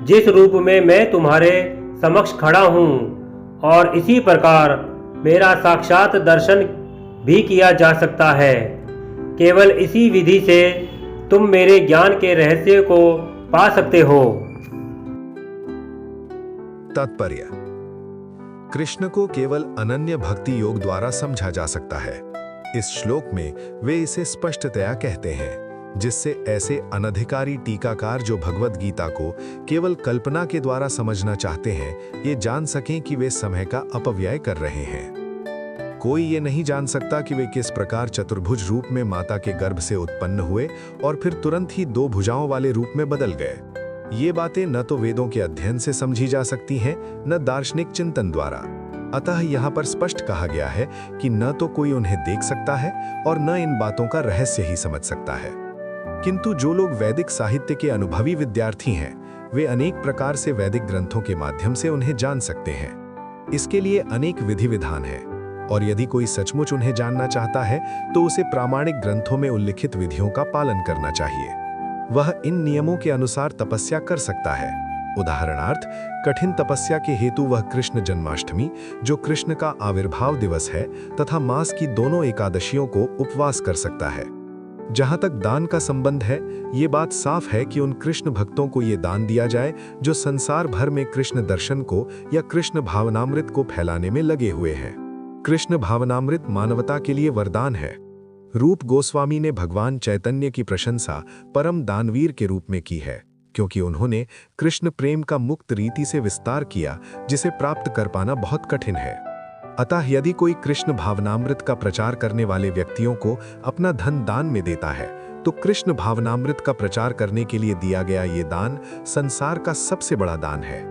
जिस रूप में मैं तुम्हारे समक्ष खड़ा हूँ, और इसी प्रकार मेरा साक्षात दर्शन भी किया जा सकता है। केवल इसी विधि से तुम मेरे ज्ञान के रहस्य को पा सकते हो। तात्पर्य: कृष्ण को केवल अनन्य भक्ति योग द्वारा समझा जा सकता है। इस श्लोक में वे इसे स्पष्टतया कहते हैं, जिससे ऐसे अनधिकारी टीकाकार जो भगवत गीता को केवल कल्पना के द्वारा समझना चाहते हैं, ये जान सकें कि वे समय का अपव्यय कर रहे हैं। कोई ये नहीं जान सकता कि वे किस प्रकार चतुर्भुज रूप में माता के गर्भ से उत्पन्न हुए और फिर तुरंत ही 2 भुजाओं वाले रूप में बदल गए। ये बातें न तो वेदों के अध्ययन से समझी जा सकती हैं, न दार्शनिक चिंतन द्वारा। अतः यहाँ पर स्पष्ट कहा गया है कि न तो कोई उन्हें देख सकता है और न इन बातों का रहस्य ही समझ सकता है। किंतु जो लोग वैदिक साहित्य के अनुभवी विद्यार्थी हैं, वे अनेक प्रकार से वैदिक ग्रंथों के माध्यम से उन्हें जान सकते हैं। इसके लिए अनेक विधि विधान है, और यदि कोई सचमुच उन्हें जानना चाहता है तो उसे प्रामाणिक ग्रंथों में उल्लिखित विधियों का पालन करना चाहिए। वह इन नियमों के अनुसार तपस्या कर सकता है। उदाहरणार्थ, कठिन तपस्या के हेतु वह कृष्ण जन्माष्टमी, जो कृष्ण का आविर्भाव दिवस है, तथा मास की दोनों एकादशियों को उपवास कर सकता है। जहां तक दान का संबंध है, ये बात साफ है कि उन कृष्ण भक्तों को ये दान दिया जाए जो संसार भर में कृष्ण दर्शन को या कृष्ण भावनामृत को फैलाने में लगे हुए हैं। कृष्ण भावनामृत मानवता के लिए वरदान है। रूप गोस्वामी ने भगवान चैतन्य की प्रशंसा परम दानवीर के रूप में की है, क्योंकि उन्होंने कृष्ण प्रेम का मुक्त रीति से विस्तार किया, जिसे प्राप्त कर पाना बहुत कठिन है। अतः यदि कोई कृष्ण भावनामृत का प्रचार करने वाले व्यक्तियों को अपना धन दान में देता है, तो कृष्ण भावनामृत का प्रचार करने के लिए दिया गया ये दान संसार का सबसे बड़ा दान है।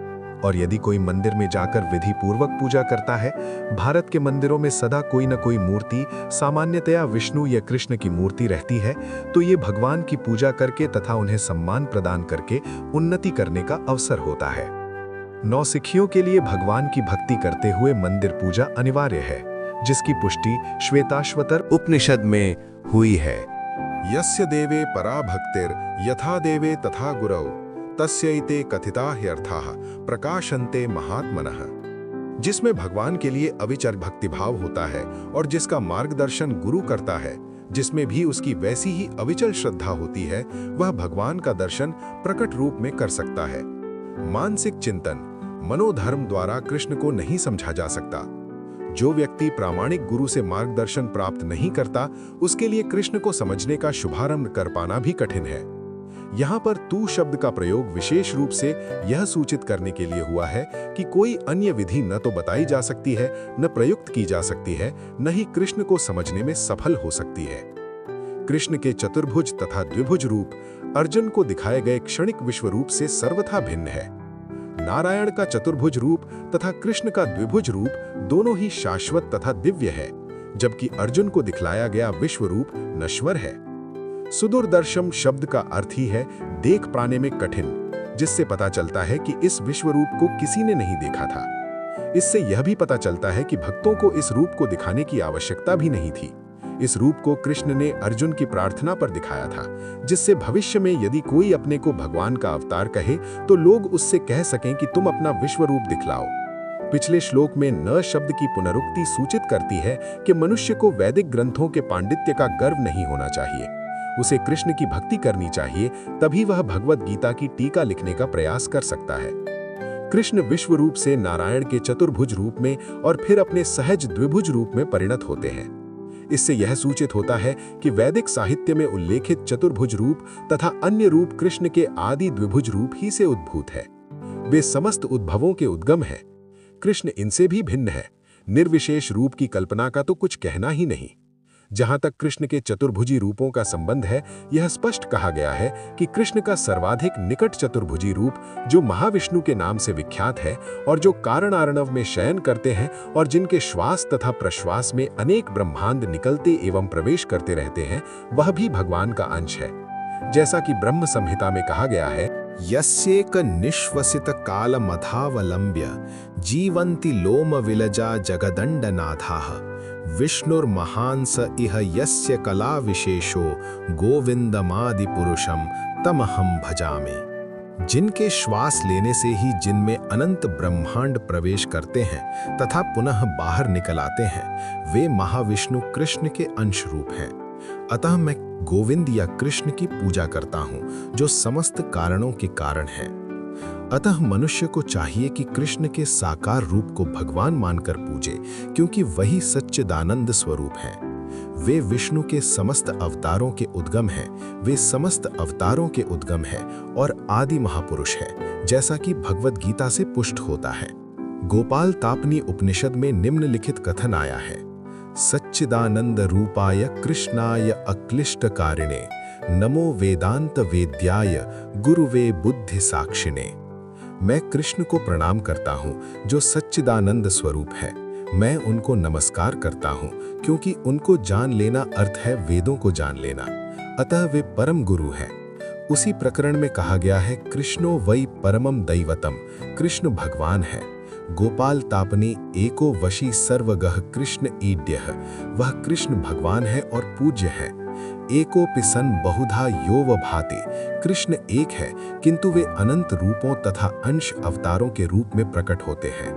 और यदि कोई मंदिर में जाकर विधि पूर्वक पूजा करता है, भारत के मंदिरों में सदा कोई न कोई मूर्ति, सामान्यतया विष्णु या कृष्ण की मूर्ति रहती है, तो ये भगवान की पूजा करके तथा उन्हें सम्मान प्रदान करके उन्नति करने का अवसर होता है। नौसिखियों के लिए भगवान की भक्ति करते हुए मंदिर पूजा अनिवार्य है, जिसकी पुष्टि श्वेताश्वतर उपनिषद में हुई है। यस्य देवे परा भक्तिर यथा देवे तथा गुरौ तस्यैते कथिता ह्यर्थाः प्रकाशन्ते महात्मनः। जिसमें भगवान के लिए अविचल भक्तिभाव होता है और जिसका मार्गदर्शन गुरु करता है, जिसमें भी उसकी वैसी ही अविचल श्रद्धा होती है, वह भगवान का दर्शन प्रकट रूप में कर सकता है। मानसिक चिंतन, मनोधर्म द्वारा कृष्ण को नहीं समझा जा सकता। जो व्यक्ति प्रामाणिक गुरु से मार्गदर्शन प्राप्त नहीं करता, उसके लिए कृष्ण को समझने का शुभारंभ कर पाना भी कठिन है। यहाँ पर तू शब्द का प्रयोग विशेष रूप से यह सूचित करने के लिए हुआ है कि कोई अन्य विधि न तो बताई जा सकती है, न प्रयुक्त की जा सकती है, न ही कृष्ण को समझने में सफल हो सकती है। कृष्ण के चतुर्भुज तथा द्विभुज रूप अर्जुन को दिखाए गए क्षणिक विश्व रूप से सर्वथा भिन्न है। नारायण का चतुर्भुज रूप तथा कृष्ण का द्विभुज रूप दोनों ही शाश्वत तथा दिव्य है, जबकि अर्जुन को दिखलाया गया विश्व रूप नश्वर है। सुदूरदर्शम शब्द का अर्थ ही है देख पाने में कठिन, जिससे पता चलता है कि इस विश्व रूप को किसी ने नहीं देखा था। इससे यह भी पता चलता है कि भक्तों को इस रूप को दिखाने की आवश्यकता भी नहीं थी। इस रूप को कृष्ण ने अर्जुन की प्रार्थना पर दिखाया था, जिससे भविष्य में यदि कोई अपने को भगवान का अवतार कहे तो लोग उससे कह सकें कि तुम अपना विश्व रूप दिखलाओ। पिछले श्लोक में न शब्द की पुनरुक्ति सूचित करती है कि मनुष्य को वैदिक ग्रंथों के पांडित्य का गर्व नहीं होना चाहिए। उसे कृष्ण की भक्ति करनी चाहिए, तभी वह भगवद गीता की टीका लिखने का प्रयास कर सकता है। कृष्ण विश्व रूप से नारायण के चतुर्भुज रूप में और फिर अपने सहज द्विभुज रूप में परिणत होते हैं। इससे यह सूचित होता है कि वैदिक साहित्य में उल्लेखित चतुर्भुज रूप तथा अन्य रूप कृष्ण के आदि द्विभुज रूप ही से उद्भूत है। वे समस्त उद्भवों के उद्गम हैं। कृष्ण इनसे भी भिन्न है। निर्विशेष रूप की कल्पना का तो कुछ कहना ही नहीं। जहां तक कृष्ण के चतुर्भुजी रूपों का संबंध है, यह स्पष्ट कहा गया है कि कृष्ण का सर्वाधिक निकट चतुर्भुजी रूप, जो महाविष्णु के नाम से विख्यात है और जो कारणार्णव में शयन करते हैं और जिनके श्वास तथा प्रश्वास में अनेक ब्रह्मांड निकलते एवं प्रवेश करते रहते हैं, वह भी भगवान का अंश है। जैसा कि ब्रह्म संहिता में कहा गया है, यस्येक निश्वसित कालमथावलंब्य जीवन्ति लोम विलजा जगदण्डनाथाः विष्णुर्महांस इह यस्य कला विशेषो गोविंदमादि पुरुषम तमहम भजामि। जिनके श्वास लेने से ही जिनमें अनंत ब्रह्मांड प्रवेश करते हैं तथा पुनः बाहर निकल आते हैं, वे महाविष्णु कृष्ण के अंश रूप हैं। अतः मैं गोविंद या कृष्ण की पूजा करता हूँ, जो समस्त कारणों के कारण है। अतः मनुष्य को चाहिए कि कृष्ण के साकार रूप को भगवान मानकर पूजे, क्योंकि वही सच्चिदानंद स्वरूप हैं। वे विष्णु के समस्त अवतारों के उद्गम हैं, वे समस्त अवतारों के उद्गम हैं और आदि महापुरुष हैं, जैसा कि भगवद गीता से पुष्ट होता है। गोपाल तापनी उपनिषद में निम्नलिखित कथन आया है, सच्चिदानंद रूपाय कृष्णाय अक्लिष्टकारिणे नमो वेदांत वेद्याय गुरुवे बुद्धि साक्षिणे। मैं कृष्ण को प्रणाम करता हूँ, जो सच्चिदानंद स्वरूप है। मैं उनको नमस्कार करता हूँ, क्योंकि उनको जान लेना अर्थ है वेदों को जान लेना। अतः वे परम गुरु हैं। उसी प्रकरण में कहा गया है, कृष्णो वै परमम दैवतम, कृष्ण भगवान है। गोपाल तापनी एको वशी सर्वगः कृष्ण ईड्यः, वह कृष्ण भगवान है और पूज्य है। एको पिसन बहुधा योव भाति, कृष्ण एक है किंतु वे अनंत रूपों तथा अंश अवतारों के रूप में प्रकट होते हैं।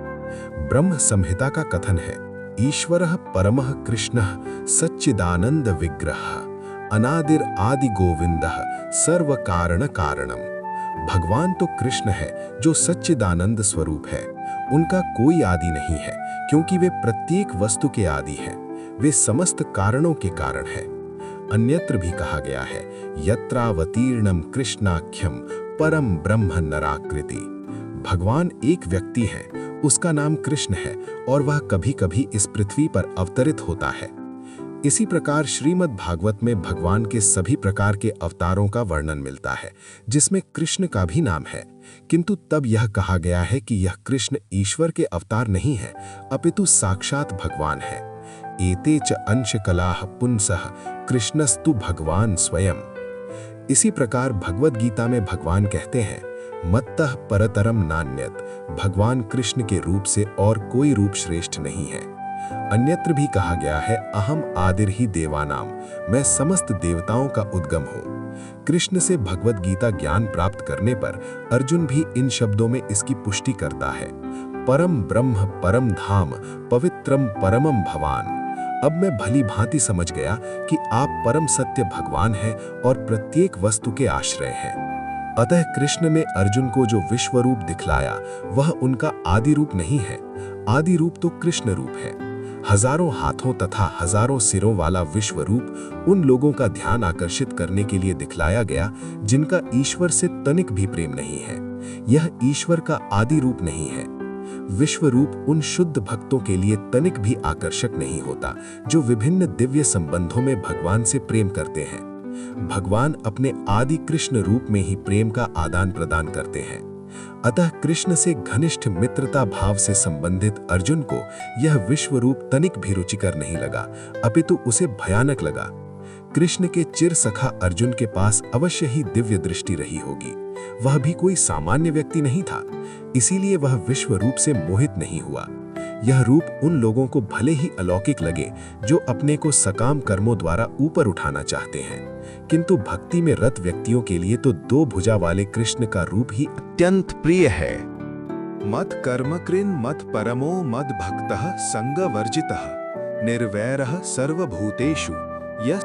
ब्रह्म संहिता का कथन है, ईश्वरः परमः कृष्णः सच्चिदानंद विग्रहः अनादिर आदि गोविंदः सर्व कारण कारणम। भगवान तो कृष्ण है, जो सच्चिदानंद स्वरूप है। उनका कोई आदि नहीं है, क्योंकि वे प्रत्येक वस्तु के आदि हैं। वे समस्त कारणों के कारण हैं। अन्यत्र भी कहा गया है, यत्रावतीर्णम कृष्णाख्यम परम ब्रह्म नराकृति। भगवान एक व्यक्ति है, उसका नाम कृष्ण है और वह कभी-कभी इस पृथ्वी पर अवतरित होता है। इसी प्रकार श्रीमद् भागवत में भगवान के सभी प्रकार के अवतारों का वर्णन मिलता है, जिसमें कृष्ण का भी नाम है, किंतु तब यह कहा गया है कि यह कृष्ण ईश्वर के अवतार नहीं है, अपितु साक्षात भगवान है। एते च अंश कलाह पुंसः कृष्णस्तु भगवान स्वयं। इसी प्रकार भगवद गीता में भगवान कहते हैं, मत्तः परतरम नान्यत, भगवान कृष्ण के रूप से और कोई रूप श्रेष्ठ नहीं है। अन्यत्र भी कहा गया है, अहम आदिर्हि देवानाम, मैं समस्त देवताओं का उद्गम हूँ। कृष्ण से भगवद गीता ज्ञान प्राप्त करने पर अर्जुन भी इन शब्दों में इसकी पुष्टि करता है, परम ब्रह्म परम धाम पवित्रम परमम भवान। अब मैं भली भांति समझ गया कि आप परम सत्य भगवान हैं और प्रत्येक वस्तु के आश्रय हैं। अतः कृष्ण ने अर्जुन को जो विश्व रूप दिखलाया वह उनका आदि रूप नहीं है, आदि रूप तो कृष्ण रूप है। हजारों हाथों तथा हजारों सिरों वाला विश्व रूप उन लोगों का ध्यान आकर्षित करने के लिए दिखलाया गया जिनका ईश्वर से तनिक भी प्रेम नहीं है। यह ईश्वर का आदि रूप नहीं है। विश्व रूप उन शुद्ध भक्तों के लिए तनिक भी आकर्षक नहीं होता जो विभिन्न दिव्य संबंधों में भगवान से प्रेम करते हैं। भगवान अपने आदि कृष्ण रूप में ही प्रेम का आदान प्रदान करते हैं। अतः कृष्ण से घनिष्ठ मित्रता भाव से संबंधित अर्जुन को यह विश्व रूप तनिक भी रुचिकर नहीं लगा, अपितु उसे भयानक लगा। कृष्ण के चिर सखा अर्जुन के पास अवश्य ही दिव्य दृष्टि रही होगी। वह भी कोई सामान्य व्यक्ति नहीं था, इसीलिए वह विश्व रूप से मोहित नहीं हुआ। यह रूप उन लोगों को भले ही अलौकिक लगे जो अपने को सकाम कर्मों द्वारा ऊपर उठाना चाहते हैं, किंतु भक्ति में रत व्यक्तियों के लिए तो दो भुजा वाले कृष्ण का रूप ही अत्यंत प्रिय है। मत कर्म कृन मत परमो मद भक्तः संग वर्जितः निर्वैरः सर्वभूतेषु यः।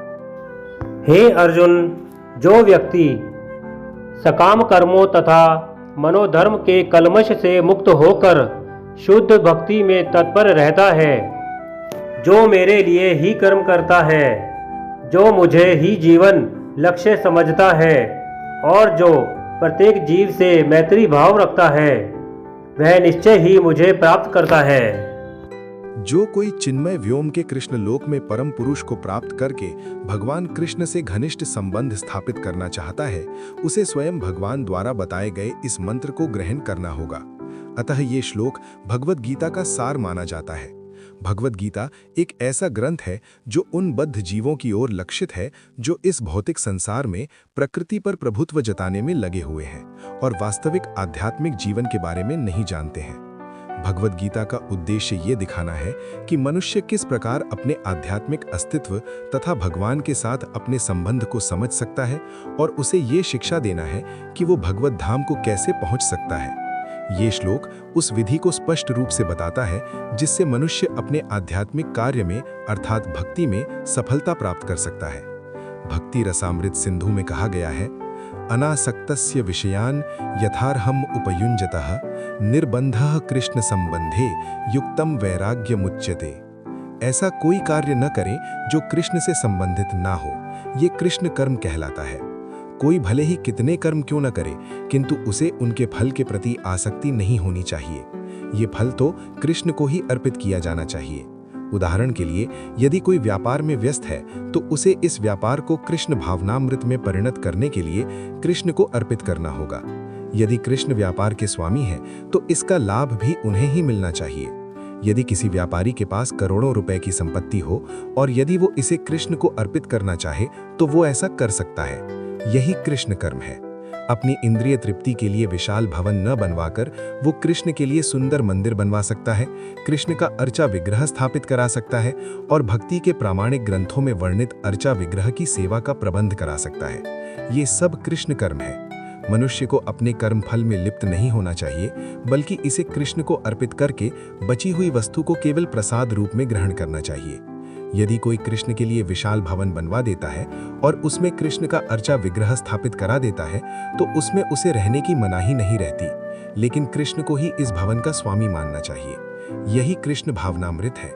हे अर्जुन, जो व्यक्ति सकाम कर्मों तथा मनोधर्म के कलमश से मुक्त होकर शुद्ध भक्ति में तत्पर रहता है, जो मेरे लिए ही कर्म करता है, जो मुझे ही जीवन लक्ष्य समझता है और जो प्रत्येक जीव से मैत्री भाव रखता है, वह निश्चय ही मुझे प्राप्त करता है। जो कोई चिन्मय व्योम के कृष्ण लोक में परम पुरुष को प्राप्त करके भगवान कृष्ण से घनिष्ठ संबंध स्थापित करना चाहता है, उसे स्वयं भगवान द्वारा बताए गए इस मंत्र को ग्रहण करना होगा। अतः ये श्लोक भगवद गीता का सार माना जाता है। भगवद गीता एक ऐसा ग्रंथ है जो उन बद्ध जीवों की ओर लक्षित है जो इस भौतिक संसार में प्रकृति पर प्रभुत्व जताने में लगे हुए हैं और वास्तविक आध्यात्मिक जीवन के बारे में नहीं जानते हैं। भगवद गीता का उद्देश्य ये दिखाना है कि मनुष्य किस प्रकार अपने आध्यात्मिक अस्तित्व तथा भगवान के साथ अपने संबंध को समझ सकता है और उसे ये शिक्षा देना है कि वो भगवत धाम को कैसे पहुंच सकता है। ये श्लोक उस विधि को स्पष्ट रूप से बताता है जिससे मनुष्य अपने आध्यात्मिक कार्य में अर्थात भक्ति में सफलता प्राप्त कर सकता है। भक्ति रसामृत सिंधु में कहा गया है, अनासक्तस्य विषयान यथार्हम उपयुञ्जतः निर्बंधः कृष्ण संबंधे युक्तम वैराग्य मुच्यते। ऐसा कोई कार्य न करें जो कृष्ण से संबंधित ना हो, ये कृष्ण कर्म कहलाता है। कोई भले ही कितने कर्म क्यों न करे, किंतु उसे उनके फल के प्रति आसक्ति नहीं होनी चाहिए। ये फल तो कृष्ण को ही अर्पित किया जाना चाहिए। उदाहरण के लिए, यदि कोई व्यापार में व्यस्त है तो उसे इस व्यापार को कृष्ण भावनामृत में परिणत करने के लिए कृष्ण को अर्पित करना होगा। यदि कृष्ण व्यापार के स्वामी हैं तो इसका लाभ भी उन्हें ही मिलना चाहिए। यदि किसी व्यापारी के पास करोड़ों रुपए की संपत्ति हो और यदि वो इसे कृष्ण को अर्पित करना चाहे तो वो ऐसा कर सकता है। यही कृष्ण कर्म है। अपनी इंद्रिय तृप्ति के लिए विशाल भवन न बनवाकर वो कृष्ण के लिए सुंदर मंदिर बनवा सकता है, कृष्ण का अर्चा विग्रह स्थापित करा सकता है और भक्ति के प्रामाणिक ग्रंथों में वर्णित अर्चा विग्रह की सेवा का प्रबंध करा सकता है। ये सब कृष्ण कर्म है। मनुष्य को अपने कर्म फल में लिप्त नहीं होना चाहिए, बल्कि इसे कृष्ण को अर्पित करके बची हुई वस्तु को केवल प्रसाद रूप में ग्रहण करना चाहिए। यदि कोई कृष्ण के लिए विशाल भवन बनवा देता है और उसमें कृष्ण का अर्चा विग्रह स्थापित करा देता है तो उसमें उसे रहने की मनाही नहीं रहती, लेकिन कृष्ण को ही इस भवन का स्वामी मानना चाहिए। यही कृष्ण भावनामृत है।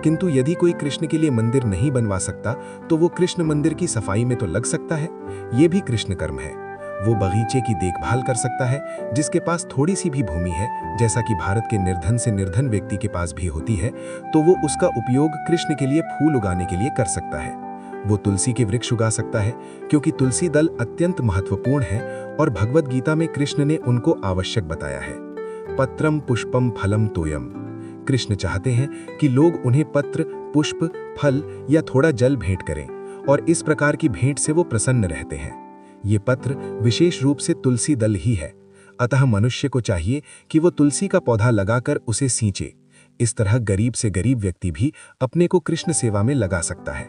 किंतु यदि कोई कृष्ण के लिए मंदिर नहीं बनवा सकता तो वो कृष्ण मंदिर की सफाई में तो लग सकता है। ये भी कृष्ण कर्म है। वो बगीचे की देखभाल कर सकता है जिसके पास थोड़ी सी भी भूमि है, जैसा कि भारत के निर्धन से निर्धन व्यक्ति के पास भी होती है, तो वो उसका उपयोग कृष्ण के लिए फूल उगाने के लिए कर सकता है। वो तुलसी के वृक्ष उगा सकता है क्योंकि तुलसी दल अत्यंत महत्वपूर्ण है और भगवद गीता में कृष्ण ने उनको आवश्यक बताया है। पत्रम पुष्पम फलम तोयम। कृष्ण चाहते हैं कि लोग उन्हें पत्र, पुष्प, फल या थोड़ा जल भेंट करें और इस प्रकार की भेंट से वो प्रसन्न रहते हैं। ये पत्र विशेष रूप से तुलसी दल ही है, अतः मनुष्य को चाहिए कि वो तुलसी का पौधा लगाकर उसे सींचे। इस तरह गरीब से गरीब व्यक्ति भी अपने को कृष्ण सेवा में लगा सकता है।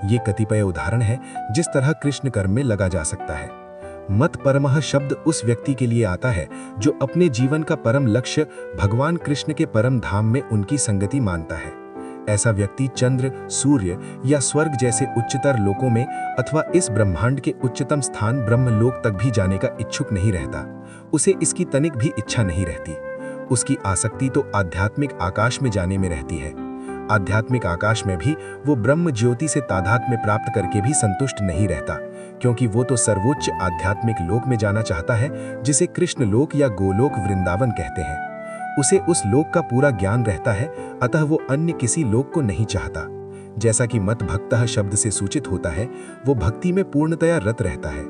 ये कतिपय उदाहरण है जिस तरह कृष्ण कर्म में लगा जा सकता है। मत परमः शब्द उस व्यक्ति के लिए आता है जो अपने जीवन का परम लक्ष्य भगवान कृष्ण के परम धाम में उनकी संगति मानता है। ऐसा व्यक्ति चंद्र, सूर्य या स्वर्ग जैसे उच्चतर लोकों में अथवा इस ब्रह्मांड के उच्चतम स्थान ब्रह्मलोक तक भी जाने का इच्छुक नहीं रहता। उसे इसकी तनिक भी इच्छा नहीं रहती। उसकी आसक्ति तो आध्यात्मिक आकाश में जाने में रहती है। आध्यात्मिक आकाश में भी वो ब्रह्म ज्योति से तादात्म्य प्राप्त करके भी संतुष्ट नहीं रहता, क्योंकि वो तो सर्वोच्च आध्यात्मिक लोक में जाना चाहता है जिसे कृष्ण लोक या गोलोक वृंदावन कहते हैं। उसे उस लोक का पूरा ज्ञान रहता है, अतः वो अन्य किसी लोक को नहीं चाहता। जैसा कि मत भक्तः शब्द से सूचित होता है, वो भक्ति में पूर्णतया रत रहता है।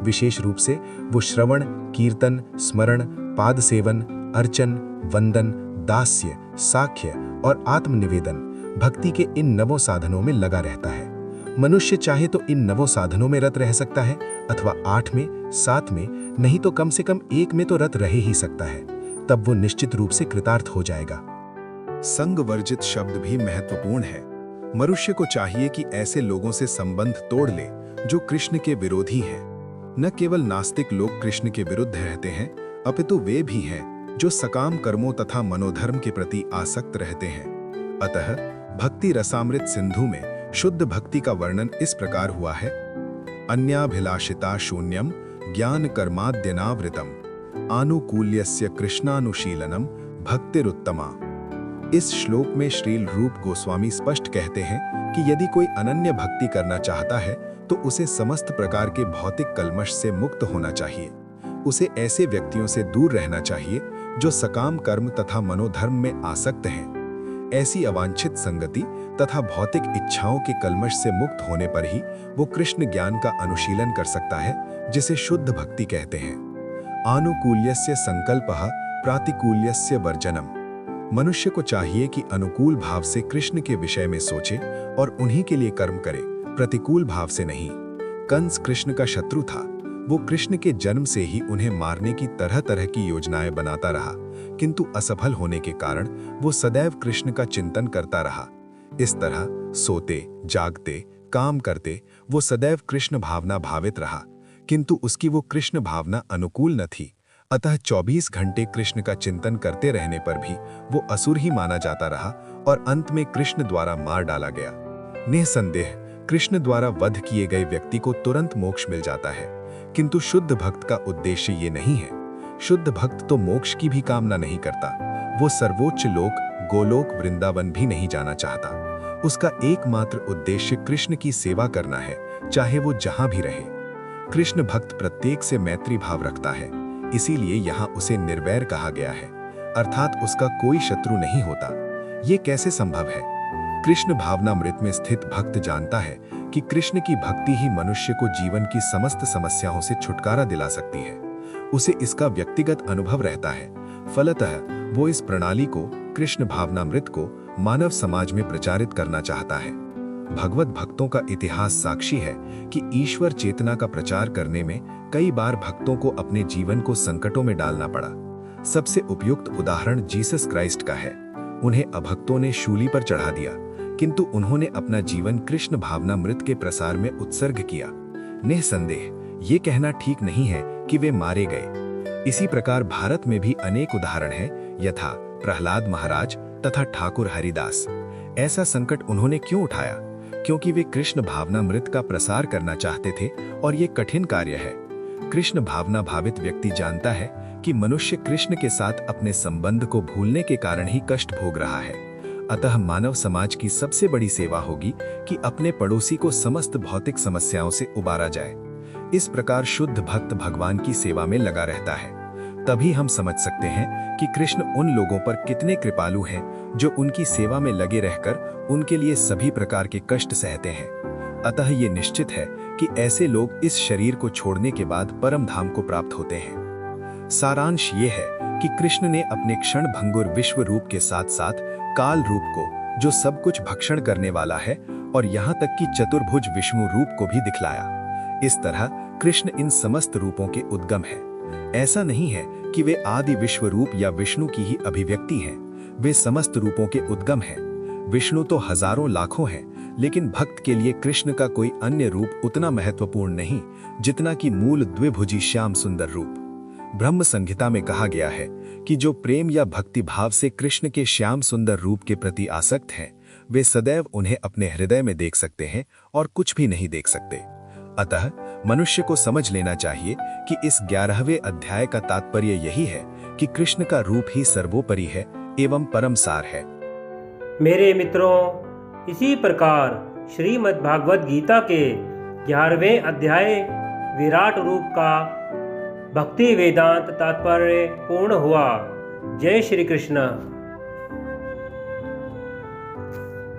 विशेष रूप से वो श्रवण, कीर्तन, स्मरण, पाद सेवन, अर्चन, वंदन, दास्य, साख्य और आत्मनिवेदन भक्ति के इन नवों साधनों में लगा रहता है। मनुष्य चाहे तो इन नवों साधनों में रत रह सकता है, अथवा 8 में, 7 में, नहीं तो कम से कम 1 में तो रत रह ही सकता है। तब वो निश्चित रूप से कृतार्थ हो जाएगा। संग वर्जित शब्द भी महत्वपूर्ण है। मनुष्य को चाहिए कि ऐसे लोगों से संबंध तोड़ ले जो कृष्ण के विरोधी हैं। न केवल नास्तिक लोग कृष्ण के विरुद्ध रहते हैं, अपितु वे भी हैं जो सकाम कर्मों तथा मनोधर्म के प्रति आसक्त रहते हैं। अतः भक्ति रसामृत सिंधु में शुद्ध भक्ति का वर्णन इस प्रकार हुआ है। अन्याभिलाषिता शून्यम ज्ञान कर्माद्यनावृतम आनुकूल्यस्य कृष्णानुशीलनम भक्तिरुत्तमा। इस श्लोक में श्रील रूप गोस्वामी स्पष्ट कहते हैं कि यदि कोई अनन्य भक्ति करना चाहता है तो उसे समस्त प्रकार के भौतिक कल्मश से मुक्त होना चाहिए। उसे ऐसे व्यक्तियों से दूर रहना चाहिए जो सकाम कर्म तथा मनोधर्म में आसक्त हैं। ऐसी अवांछित संगति तथा भौतिक इच्छाओं के कल्मश से मुक्त होने पर ही वो कृष्ण ज्ञान का अनुशीलन कर सकता है, जिसे शुद्ध भक्ति कहते हैं। आनुकूल्यस्य संकल्पः प्रातिकूल्यस्य वर्जनम। मनुष्य को चाहिए कि अनुकूल भाव से कृष्ण के विषय में सोचे और उन्हीं के लिए कर्म करे, प्रतिकूल भाव से नहीं। कंस कृष्ण का शत्रु था। वो कृष्ण के जन्म से ही उन्हें मारने की तरह तरह की योजनाएं बनाता रहा, किंतु असफल होने के कारण वो सदैव कृष्ण का चिंतन करता रहा। इस तरह सोते, जागते, काम करते वो सदैव कृष्ण भावना भावित रहा, किंतु उसकी वो कृष्ण भावना अनुकूल न थी। अतः 24 घंटे कृष्ण का चिंतन करते रहने पर भी वो असुर ही माना जाता रहा और अंत में कृष्ण द्वारा मार डाला गया। निसंदेह कृष्ण द्वारा वध किए गए व्यक्ति को तुरंत मोक्ष मिल जाता है, किंतु शुद्ध भक्त का उद्देश्य ये नहीं है। शुद्ध भक्त तो मोक्ष की भी कामना नहीं करता। वो सर्वोच्च लोक गोलोक वृंदावन भी नहीं जाना चाहता। उसका एकमात्र उद्देश्य कृष्ण की सेवा करना है, चाहे वो जहां भी रहे। कृष्ण भक्त प्रत्येक से मैत्री भाव रखता है, इसीलिए यहाँ उसे निर्वैर कहा गया है, अर्थात उसका कोई शत्रु नहीं होता। ये कैसे संभव है? कृष्ण भावनामृत में स्थित भक्त जानता है कि कृष्ण की भक्ति ही मनुष्य को जीवन की समस्त समस्याओं से छुटकारा दिला सकती है। उसे इसका व्यक्तिगत अनुभव रहता है। फलतः वो इस प्रणाली को, कृष्ण भावनामृत को, मानव समाज में प्रचारित करना चाहता है। भगवत भक्तों का इतिहास साक्षी है कि ईश्वर चेतना का प्रचार करने में कई बार भक्तों को अपने जीवन को संकटों में डालना पड़ा। सबसे उपयुक्त उदाहरण जीसस क्राइस्ट का है। उन्हें अभक्तों ने शूली पर चढ़ा दिया, किंतु उन्होंने अपना जीवन कृष्ण भावनामृत के प्रसार में उत्सर्ग किया। निसंदेह ये कहना ठीक नहीं है कि वे मारे गए। इसी प्रकार भारत में भी अनेक उदाहरण हैं, यथा प्रहलाद महाराज तथा ठाकुर हरिदास। ऐसा संकट उन्होंने क्यों उठाया? क्योंकि वे कृष्ण भावनामृत का प्रसार करना चाहते थे और ये कठिन कार्य है। कृष्ण भावना भावित व्यक्ति जानता है कि मनुष्य कृष्ण के साथ अपने संबंध को भूलने के कारण ही कष्ट भोग रहा है। अतः मानव समाज की सबसे बड़ी सेवा होगी कि अपने पड़ोसी को समस्त भौतिक समस्याओं से उबारा जाए। इस प्रकार शुद्ध भक्त भगवान की सेवा में लगा रहता है। तभी हम समझ सकते हैं कि कृष्ण उन लोगों पर कितने कृपालु हैं जो उनकी सेवा में लगे रहकर उनके लिए सभी प्रकार के कष्ट सहते हैं। अतः ये निश्चित है कि ऐसे लोग इस शरीर को छोड़ने के बाद परम धाम को प्राप्त होते हैं। सारांश ये है कि कृष्ण ने अपने क्षण भंगुर विश्व रूप के साथ साथ काल रूप को, जो सब कुछ भक्षण करने वाला है, और यहाँ तक कि चतुर्भुज विष्णु रूप को भी दिखलाया। इस तरह कृष्ण इन समस्त रूपों के उद्गम है। ऐसा नहीं है कि वे आदि विश्व रूप या विष्णु की ही अभिव्यक्ति हैं, वे समस्त रूपों के उद्गम हैं। विष्णु तो हजारों लाखों हैं, लेकिन भक्त के लिए कृष्ण का कोई अन्य रूप उतना महत्वपूर्ण नहीं जितना कि मूल द्विभुजी श्याम सुंदर रूप। ब्रह्म संहिता में कहा गया है कि जो प्रेम या भक्ति भाव से कृष्ण के श्याम सुंदर रूप के प्रति आसक्त हैं, वे सदैव उन्हें अपने हृदय में देख सकते हैं और कुछ भी नहीं देख सकते। अतः मनुष्य को समझ लेना चाहिए कि इस 11वें अध्याय का तात्पर्य यही है कि कृष्ण का रूप ही सर्वोपरि है एवं परम सार है। मेरे मित्रों, इसी प्रकार श्रीमद् भागवत गीता के 11वें अध्याय विराट रूप का भक्ति वेदांत तात्पर्य पूर्ण हुआ। जय श्री कृष्ण।